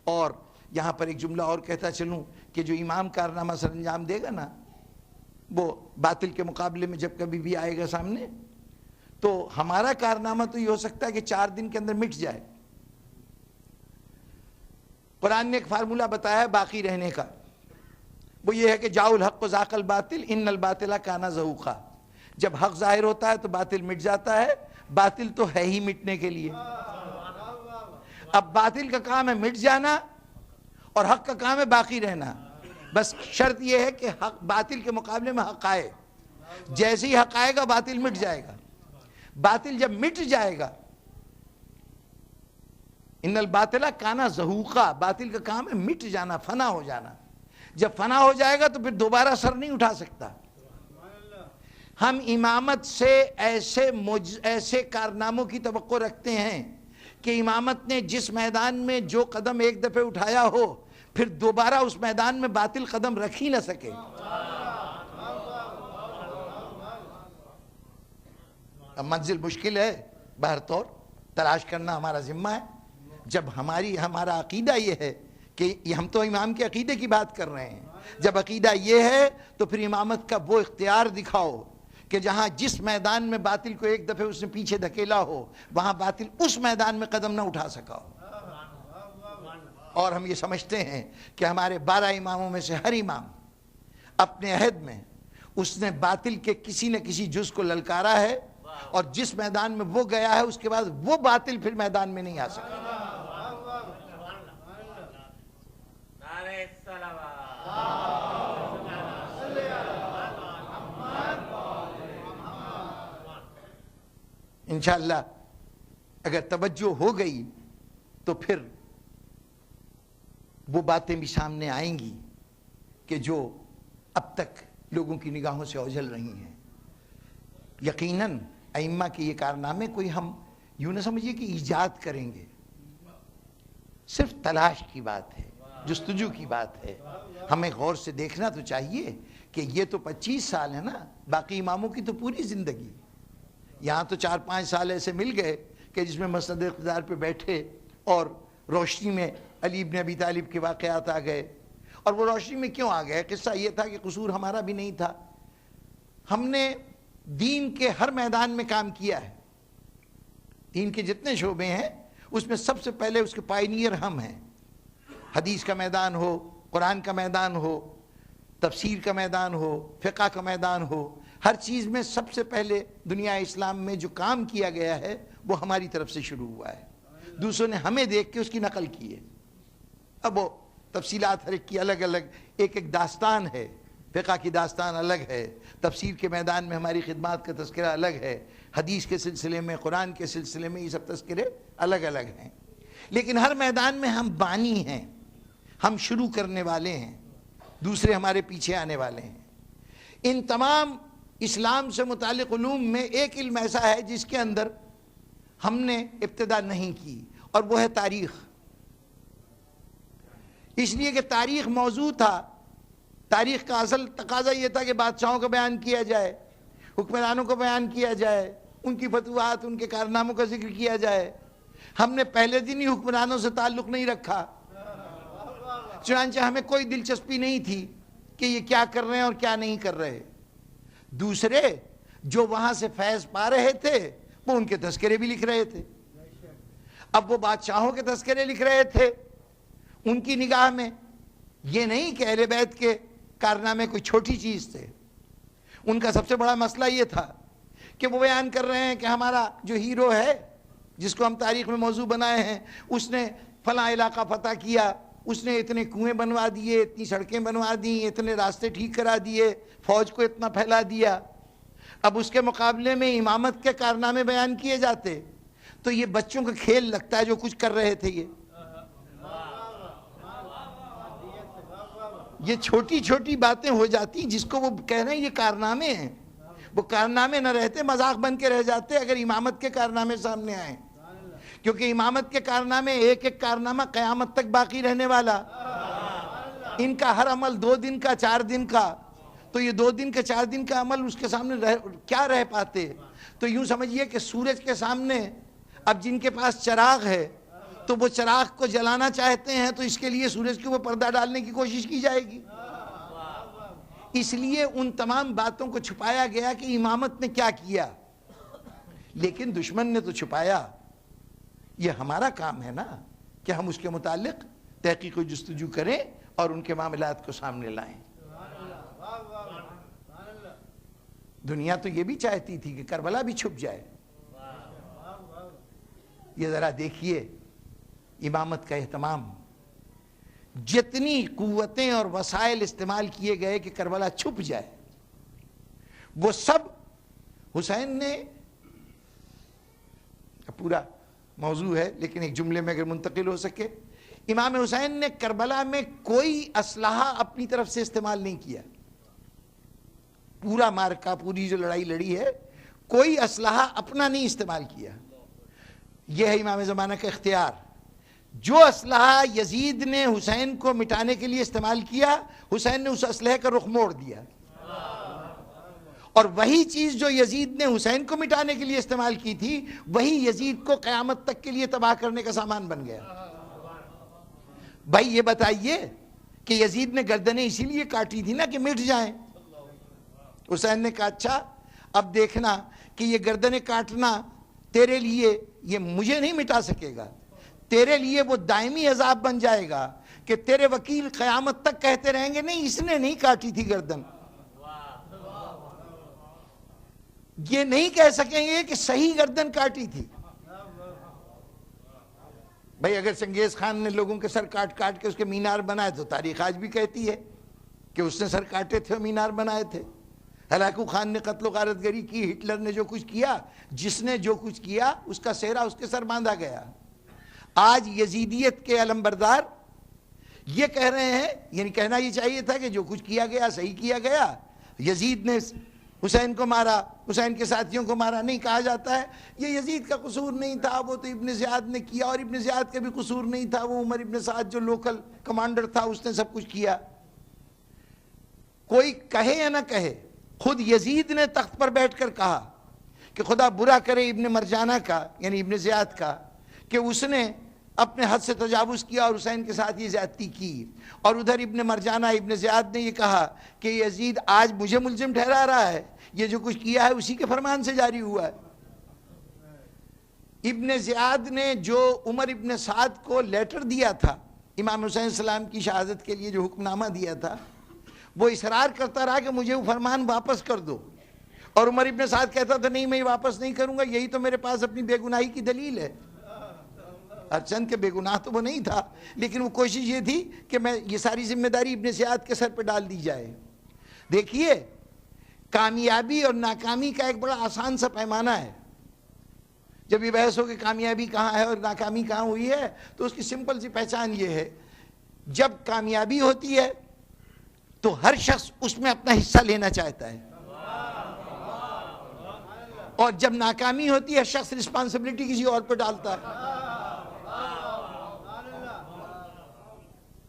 Speaker 1: اور یہاں پر ایک جملہ اور کہتا چلوں کہ جو امام کارنامہ سر انجام دے گا نا, وہ باطل کے مقابلے میں جب کبھی بھی آئے گا سامنے, تو ہمارا کارنامہ تو یہ ہو سکتا ہے کہ 4 دن کے اندر مٹ جائے. قرآن نے ایک فارمولہ بتایا ہے باقی رہنے کا, وہ یہ ہے کہ جاء الحق وزاق الباطل ان الباطل کان زہوقا. جب حق ظاہر ہوتا ہے تو باطل مٹ جاتا ہے. باطل تو ہے ہی مٹنے کے لیے. اب باطل کا کام ہے مٹ جانا اور حق کا کام ہے باقی رہنا. بس شرط یہ ہے کہ حق باطل کے مقابلے میں حق آئے. جیسے ہی حق آئے گا باطل مٹ جائے گا. باطل جب مٹ جائے گا, ان الباطل کان زہوقا, باطل کا کام ہے مٹ جانا, فنا ہو جانا. جب فنا ہو جائے گا تو پھر دوبارہ سر نہیں اٹھا سکتا. ہم امامت سے ایسے کارناموں کی توقع رکھتے ہیں کہ امامت نے جس میدان میں جو قدم ایک دفعہ اٹھایا ہو پھر دوبارہ اس میدان میں باطل قدم رکھ ہی نہ سکے. اب منزل مشکل ہے, بہر طور تلاش کرنا ہمارا ذمہ ہے. جب ہمارا عقیدہ یہ ہے کہ ہم تو امام کے عقیدے کی بات کر رہے ہیں, جب عقیدہ یہ ہے تو پھر امامت کا وہ اختیار دکھاؤ کہ جہاں جس میدان میں باطل کو ایک دفعہ اس نے پیچھے دھکیلا ہو وہاں باطل اس میدان میں قدم نہ اٹھا سکا ہو. اور ہم یہ سمجھتے ہیں کہ ہمارے 12 اماموں میں سے ہر امام اپنے عہد میں اس نے باطل کے کسی نہ کسی جز کو للکارا ہے, اور جس میدان میں وہ گیا ہے اس کے بعد وہ باطل پھر میدان میں نہیں آ سکا. انشاءاللہ اگر توجہ ہو گئی تو پھر وہ باتیں بھی سامنے آئیں گی کہ جو اب تک لوگوں کی نگاہوں سے اوجھل رہی ہیں. یقیناً ائمہ کے یہ کارنامے کوئی ہم یوں نہ سمجھیے کہ ایجاد کریں گے, صرف تلاش کی بات ہے, جستجو کی بات ہے. ہمیں غور سے دیکھنا تو چاہیے کہ یہ تو 25 سال ہے نا, باقی اماموں کی تو پوری زندگی. یہاں تو 4-5 سال ایسے مل گئے کہ جس میں مسند اقتدار پہ بیٹھے اور روشنی میں علی ابن ابی طالب کے واقعات آ گئے. اور وہ روشنی میں کیوں آ گئے؟ قصہ یہ تھا کہ قصور ہمارا بھی نہیں تھا, ہم نے دین کے ہر میدان میں کام کیا ہے. دین کے جتنے شعبے ہیں اس میں سب سے پہلے اس کے پائنیئر ہم ہیں. حدیث کا میدان ہو, قرآن کا میدان ہو, تفسیر کا میدان ہو, فقہ کا میدان ہو, ہر چیز میں سب سے پہلے دنیا اسلام میں جو کام کیا گیا ہے وہ ہماری طرف سے شروع ہوا ہے. دوسروں نے ہمیں دیکھ کے اس کی نقل کی ہے. اب وہ تفصیلات ہر ایک کی الگ الگ, ایک ایک داستان ہے. فقہ کی داستان الگ ہے, تفسیر کے میدان میں ہماری خدمات کا تذکرہ الگ ہے, حدیث کے سلسلے میں, قرآن کے سلسلے میں یہ سب تذکرے الگ الگ ہیں. لیکن ہر میدان میں ہم بانی ہیں, ہم شروع کرنے والے ہیں, دوسرے ہمارے پیچھے آنے والے ہیں. ان تمام اسلام سے متعلق علوم میں ایک علم ایسا ہے جس کے اندر ہم نے ابتدا نہیں کی, اور وہ ہے تاریخ. اس لیے کہ تاریخ موضوع تھا. تاریخ کا اصل تقاضا یہ تھا کہ بادشاہوں کا بیان کیا جائے, حکمرانوں کو بیان کیا جائے، ان کی فتوحات، ان کے کارناموں کا ذکر کیا جائے۔ ہم نے پہلے دن ہی حکمرانوں سے تعلق نہیں رکھا، چنانچہ ہمیں کوئی دلچسپی نہیں تھی کہ یہ کیا کر رہے ہیں اور کیا نہیں کر رہے۔ دوسرے جو وہاں سے فیض پا رہے تھے وہ ان کے تذکرے بھی لکھ رہے تھے۔ اب وہ بادشاہوں کے تذکرے لکھ رہے تھے، ان کی نگاہ میں یہ نہیں کہ اہل بیت کے کارنامے کوئی چھوٹی چیز تھے۔ ان کا سب سے بڑا مسئلہ یہ تھا کہ وہ بیان کر رہے ہیں کہ ہمارا جو ہیرو ہے جس کو ہم تاریخ میں موضوع بنائے ہیں، اس نے فلاں علاقہ فتح کیا، اس نے اتنے کنویں بنوا دیے، اتنی سڑکیں بنوا دیں، اتنے راستے ٹھیک کرا دیے، فوج کو اتنا پھیلا دیا۔ اب اس کے مقابلے میں امامت کے کارنامے بیان کیے جاتے تو یہ بچوں کا کھیل لگتا ہے جو کچھ کر رہے تھے۔ یہ چھوٹی چھوٹی باتیں ہو جاتی جس کو وہ کہہ رہے ہیں یہ کارنامے ہیں، وہ کارنامے نہ رہتے، مذاق بن کے رہ جاتے اگر امامت کے کارنامے سامنے آئیں، کیونکہ امامت کے کارنامے ایک ایک کارنامہ قیامت تک باقی رہنے والا۔ ان کا ہر عمل 2 دن کا 4 دن کا، تو یہ 2 دن کا 4 دن کا عمل اس کے سامنے کیا رہ پاتے؟ تو یوں سمجھیے کہ سورج کے سامنے اب جن کے پاس چراغ ہے تو وہ چراغ کو جلانا چاہتے ہیں تو اس کے لیے سورج کے اوپر پردہ ڈالنے کی کوشش کی جائے گی۔ اس لیے ان تمام باتوں کو چھپایا گیا کہ امامت نے کیا کیا، لیکن دشمن نے تو چھپایا۔ یہ ہمارا کام ہے نا کہ ہم اس کے متعلق تحقیق و جستجو کریں اور ان کے معاملات کو سامنے لائیں۔ دنیا تو یہ بھی چاہتی تھی کہ کربلا بھی چھپ جائے۔ یہ ذرا دیکھیے امامت کا اہتمام، جتنی قوتیں اور وسائل استعمال کیے گئے کہ کربلا چھپ جائے، وہ سب حسین نے، پورا موضوع ہے لیکن ایک جملے میں اگر منتقل ہو سکے، امام حسین نے کربلا میں کوئی اسلحہ اپنی طرف سے استعمال نہیں کیا۔ پورا مارکا، پوری جو لڑائی لڑی ہے، کوئی اسلحہ اپنا نہیں استعمال کیا۔ یہ ہے امام زمانہ کا اختیار۔ جو اسلحہ یزید نے حسین کو مٹانے کے لیے استعمال کیا، حسین نے اس اسلحے کا رخ موڑ دیا، اور وہی چیز جو یزید نے حسین کو مٹانے کے لیے استعمال کی تھی وہی یزید کو قیامت تک کے لیے تباہ کرنے کا سامان بن گیا۔ بھائی یہ بتائیے کہ یزید نے گردنیں اسی لیے کاٹی تھی نا کہ مٹ جائیں۔ حسین نے کہا اچھا اب دیکھنا کہ یہ گردنیں کاٹنا تیرے لیے یہ مجھے نہیں مٹا سکے گا، تیرے لیے وہ دائمی عذاب بن جائے گا کہ تیرے وکیل قیامت تک کہتے رہیں گے نہیں اس نے نہیں کاٹی تھی گردن۔ یہ نہیں کہہ سکیں گے کہ صحیح گردن کاٹی تھی۔ بھائی اگر چنگیز خان نے لوگوں کے سر کاٹ کاٹ کے اس کے مینار بنائے تو تاریخ آج بھی کہتی ہے کہ اس نے سر کاٹے تھے اور مینار بنائے تھے۔ ہلاکو خان نے قتل و غارت گری کی، ہٹلر نے جو کچھ کیا، جس نے جو کچھ کیا اس کا سہرا اس کے سر باندھا گیا۔ آج یزیدیت کے علمبردار یہ کہہ رہے ہیں، یعنی کہنا یہ چاہیے تھا کہ جو کچھ کیا گیا صحیح کیا گیا، یزید نے حسین کو مارا، حسین کے ساتھیوں کو مارا، نہیں کہا جاتا ہے یہ یزید کا قصور نہیں تھا، وہ تو ابن زیاد نے کیا، اور ابن زیاد کا بھی قصور نہیں تھا، وہ عمر ابن سعد جو لوکل کمانڈر تھا اس نے سب کچھ کیا۔ کوئی کہے یا نہ کہے، خود یزید نے تخت پر بیٹھ کر کہا کہ خدا برا کرے ابن مرجانہ کا، یعنی ابن زیاد کا، کہ اس نے اپنے حد سے تجاوز کیا اور حسین کے ساتھ یہ زیادتی کی۔ اور ادھر ابن مرجانہ ابن زیاد نے یہ کہا کہ یزید آج مجھے ملزم ٹھہرا رہا ہے، یہ جو کچھ کیا ہے اسی کے فرمان سے جاری ہوا ہے۔ ابن زیاد نے جو عمر ابن سعد کو لیٹر دیا تھا امام حسین السلام کی شہادت کے لیے، جو حکم نامہ دیا تھا، وہ اصرار کرتا رہا کہ مجھے وہ فرمان واپس کر دو، اور عمر ابن سعد کہتا تھا نہیں میں واپس نہیں کروں گا، یہی تو میرے پاس اپنی بے گناہی کی دلیل ہے۔ ارچند کے بے گناہ تو وہ نہیں تھا، لیکن وہ کوشش یہ تھی کہ میں یہ ساری ذمہ داری ابن زیاد کے سر پہ ڈال دی جائے۔ دیکھیے کامیابی اور ناکامی کا ایک بڑا آسان سا پیمانہ ہے۔ جب یہ بحث ہو کہ کامیابی کہاں ہے اور ناکامی کہاں ہوئی ہے تو اس کی سمپل سی پہچان یہ ہے، جب کامیابی ہوتی ہے تو ہر شخص اس میں اپنا حصہ لینا چاہتا ہے، اور جب ناکامی ہوتی ہے شخص رسپانسبلٹی کسی اور پہ ڈالتا ہے۔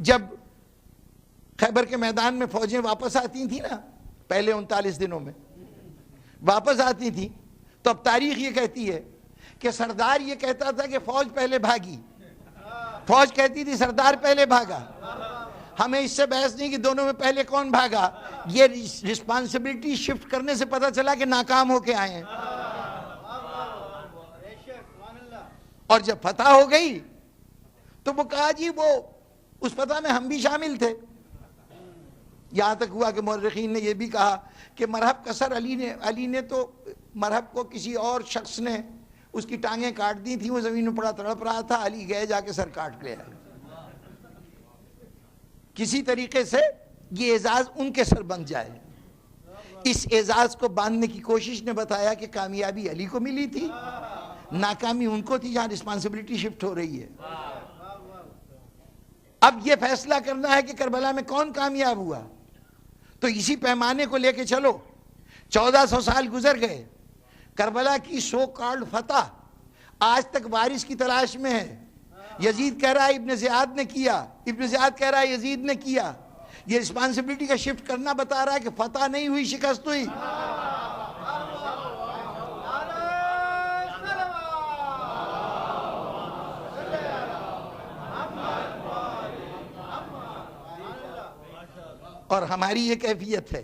Speaker 1: جب خیبر کے میدان میں فوجیں واپس آتی تھیں نا پہلے 39 دنوں میں، واپس آتی تھی تو اب تاریخ یہ کہتی ہے کہ سردار یہ کہتا تھا کہ فوج پہلے بھاگی، فوج کہتی تھی سردار پہلے بھاگا. ہمیں اس سے بحث نہیں کہ دونوں میں پہلے کون بھاگا، یہ رسپانسبلٹی شفٹ کرنے سے پتہ چلا کہ ناکام ہو کے آئے ہیں. اور جب فتح ہو گئی تو وہ کہا جی وہ اس فتح میں ہم بھی شامل تھے. یہاں تک ہوا کہ مورخین نے یہ بھی کہا کہ مرہب کا سر علی نے تو مرہب کو کسی اور شخص نے اس کی ٹانگیں کاٹ دی تھی، وہ زمین میں پڑا تڑپ رہا تھا، علی گئے جا کے سر کاٹ لے آئے. کسی طریقے سے یہ اعزاز ان کے سر بن جائے. اس اعزاز کو باندھنے کی کوشش نے بتایا کہ کامیابی علی کو ملی تھی، ناکامی ان کو تھی جہاں رسپانسبلٹی شفٹ ہو رہی ہے. اب یہ فیصلہ کرنا ہے کہ کربلا میں کون کامیاب ہوا. تو اسی پیمانے کو لے کے چلو. 1400 سال گزر گئے، کربلا کی سو کالڈ فتح آج تک وارث کی تلاش میں ہے. یزید کہہ رہا ہے ابن زیاد نے کیا، ابن زیاد کہہ رہا ہے یزید نے کیا. یہ رسپانسبلٹی کا شفٹ کرنا بتا رہا ہے کہ فتح نہیں ہوئی، شکست ہوئی. اور ہماری یہ کیفیت ہے،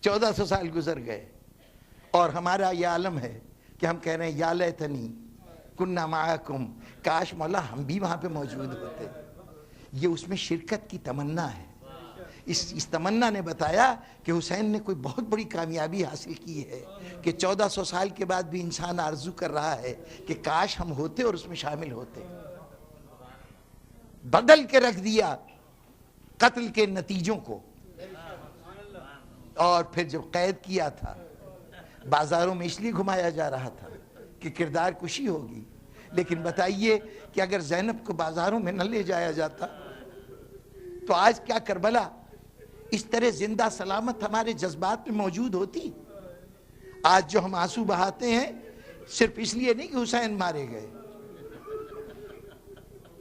Speaker 1: 1400 سال گزر گئے اور ہمارا یہ عالم ہے کہ ہم کہہ رہے ہیں یا لیتنی کننا معاکم، کاش مولا ہم بھی وہاں پہ موجود ہوتے. یہ اس میں شرکت کی تمنا ہے. اس تمنا نے بتایا کہ حسین نے کوئی بہت بڑی کامیابی حاصل کی ہے کہ 1400 سال کے بعد بھی انسان آرزو کر رہا ہے کہ کاش ہم ہوتے اور اس میں شامل ہوتے. بدل کے رکھ دیا قتل کے نتیجوں کو. اور پھر جب قید کیا تھا بازاروں میں اس لیے گھمایا جا رہا تھا کہ کردار کشی ہوگی. لیکن بتائیے کہ اگر زینب کو بازاروں میں نہ لے جایا جاتا تو آج کیا کربلا اس طرح زندہ سلامت ہمارے جذبات میں موجود ہوتی. آج جو ہم آنسو بہاتے ہیں صرف اس لیے نہیں کہ حسین مارے گئے،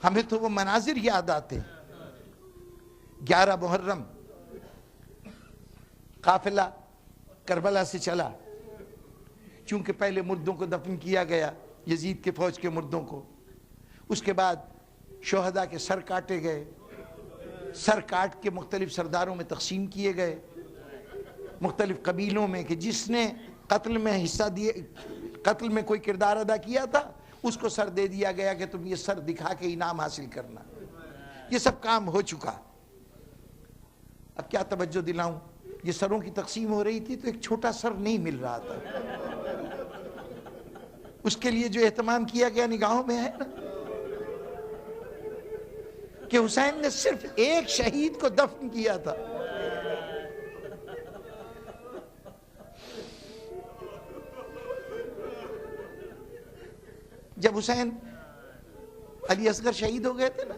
Speaker 1: ہمیں تو وہ مناظر یاد آتے. 11 محرم قافلہ کربلا سے چلا، چونکہ پہلے مردوں کو دفن کیا گیا، یزید کے فوج کے مردوں کو. اس کے بعد شہداء کے سر کاٹے گئے، سر کاٹ کے مختلف سرداروں میں تقسیم کیے گئے، مختلف قبیلوں میں کہ جس نے قتل میں حصہ دیے، قتل میں کوئی کردار ادا کیا تھا اس کو سر دے دیا گیا کہ تم یہ سر دکھا کے انعام حاصل کرنا. یہ سب کام ہو چکا. اب کیا توجہ دلاؤں، یہ سروں کی تقسیم ہو رہی تھی تو ایک چھوٹا سر نہیں مل رہا تھا. اس کے لیے جو اہتمام کیا گیا نگاہوں میں ہے نا کہ حسین نے صرف ایک شہید کو دفن کیا تھا. جب حسین علی اصغر شہید ہو گئے تھے نا،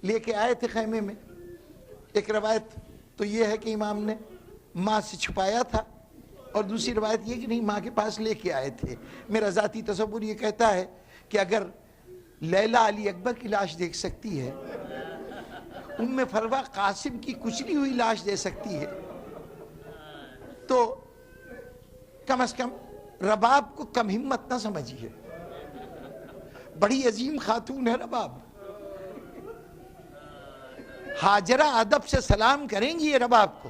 Speaker 1: لے کے آئے تھے خیمے میں. ایک روایت تو یہ ہے کہ امام نے ماں سے چھپایا تھا، اور دوسری روایت یہ کہ نہیں ماں کے پاس لے کے آئے تھے. میرا ذاتی تصور یہ کہتا ہے کہ اگر لیلا علی اکبر کی لاش دیکھ سکتی ہے، ام فروا قاسم کی کچلی ہوئی لاش دے سکتی ہے، تو کم از کم رباب کو کم ہمت نہ سمجھیے. بڑی عظیم خاتون ہے رباب. ہاجرہ ادب سے سلام کریں گی یہ رباب کو،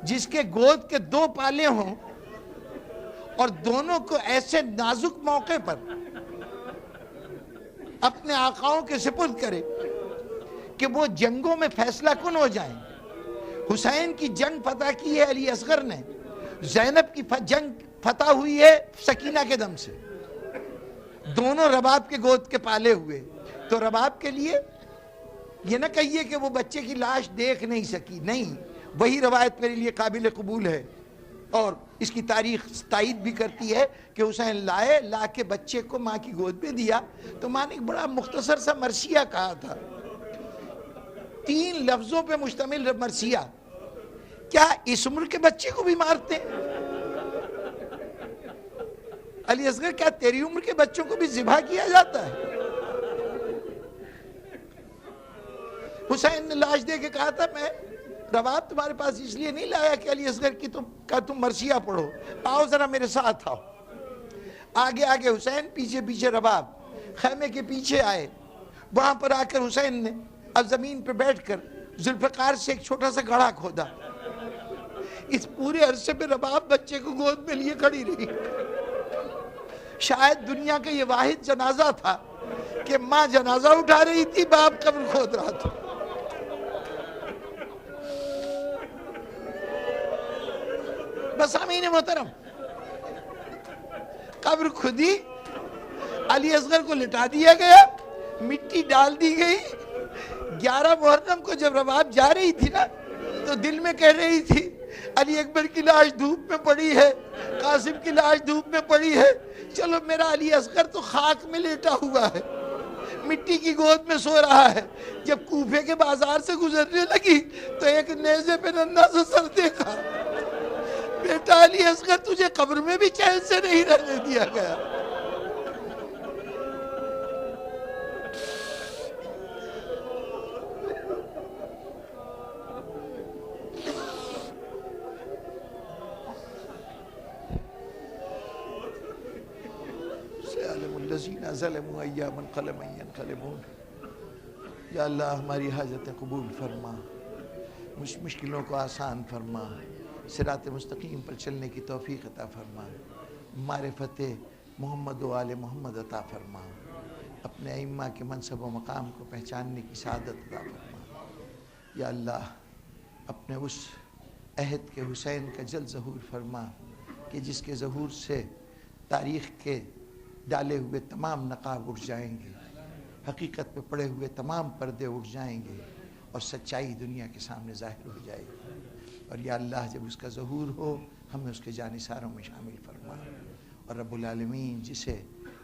Speaker 1: جس کے گود کے 2 پالے ہوں اور دونوں کو ایسے نازک موقع پر اپنے آقاؤں کے سپرد کرے کہ وہ جنگوں میں فیصلہ کن ہو جائیں. حسین کی جنگ فتح کی ہے علی اصغر نے، زینب کی جنگ فتح ہوئی ہے سکینہ کے دم سے. دونوں رباب کے گود کے پالے ہوئے. تو رباب کے لیے یہ نہ کہیے کہ وہ بچے کی لاش دیکھ نہیں سکی، نہیں، وہی روایت میرے لیے قابل قبول ہے اور اس کی تاریخ تائید بھی کرتی ہے کہ حسین لائے، لا کے بچے کو ماں کی گود میں دیا. تو ماں نے ایک بڑا مختصر سا مرثیہ کہا تھا، 3 لفظوں پہ مشتمل مرثیہ. کیا اس عمر کے بچے کو بھی مارتے ہیں؟ علی اصغر کیا تیری عمر کے بچوں کو بھی ذبح کیا جاتا ہے؟ حسین نے لاش دے کے کہا تھا میں رباب تمہارے پاس اس لیے نہیں لایا کہ علی اصغر کی تم مرثیہ پڑھو، آؤ ذرا میرے ساتھ آؤ۔ آگے آگے حسین، پیچھے پیچھے رباب، خیمے کے پیچھے آئے۔ وہاں پر آ کر حسین نے اب زمین پہ بیٹھ کر ذوالفقار سے ایک چھوٹا سا گڑھا کھودا۔ اس پورے عرصے پہ رباب بچے کو گود میں لیے کھڑی رہی۔ شاید دنیا کا یہ واحد جنازہ تھا کہ ماں جنازہ اٹھا رہی تھی، باپ قبر کھود رہا تھا۔ بس امین محترم، قبر کھدی، علی اصغر کو لٹا دیا گیا، مٹی ڈال دی گئی۔ 11 محرم کو جب رباب جا رہی تھی نا تو دل میں کہہ رہی تھی علی اکبر کی لاش دھوپ میں پڑی ہے، قاسم کی لاش دھوپ میں پڑی ہے، چلو میرا علی اصغر تو خاک میں لیٹا ہوا ہے، مٹی کی گود میں سو رہا ہے۔ جب کوفے کے بازار سے گزرنے لگی تو ایک نیزے پہ ننھا سا سر دیکھا، بیٹا علی اصغر تجھے قبر میں بھی چین سے نہیں رہنے دیا گیا۔ الذین ظلموا ایام انقلب من ینقلبون۔ یا اللہ ہماری حاجتیں قبول فرما، مشکلوں کو آسان فرما، صراط مستقیم پر چلنے کی توفیق عطا فرما، معرفت محمد و آل محمد عطا فرما، اپنے ائمہ کے منصب و مقام کو پہچاننے کی سعادت عطا فرما۔ یا اللہ اپنے اس عہد کے حسین کا جلد ظہور فرما کہ جس کے ظہور سے تاریخ کے ڈالے ہوئے تمام نقاب اٹھ جائیں گے، حقیقت پہ پڑے ہوئے تمام پردے اٹھ جائیں گے اور سچائی دنیا کے سامنے ظاہر ہو جائے گی۔ اور یا اللہ جب اس کا ظہور ہو ہمیں اس کے جانثاروں میں شامل فرما، اور رب العالمین جسے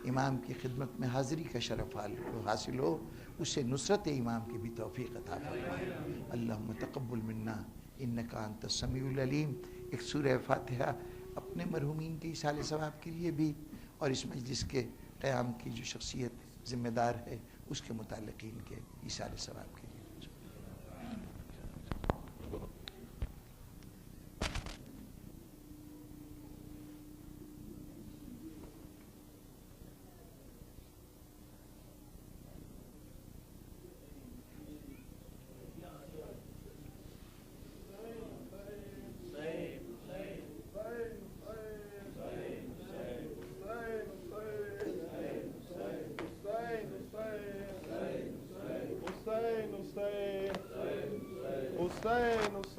Speaker 1: امام کی خدمت میں حاضری کا شرف حاصل ہو اسے نصرت امام کی بھی توفیق عطا فرما۔ اللہم تقبل منا انک انت السمیع العلیم۔ ایک سورہ فاتحہ اپنے مرحومین کے ایصال ثواب کے لیے بھی، اور اس مجلس کے قیام کی جو شخصیت ذمہ دار ہے اس کے متعلقین کے ایصال ثواب کے لیے۔
Speaker 2: Hussein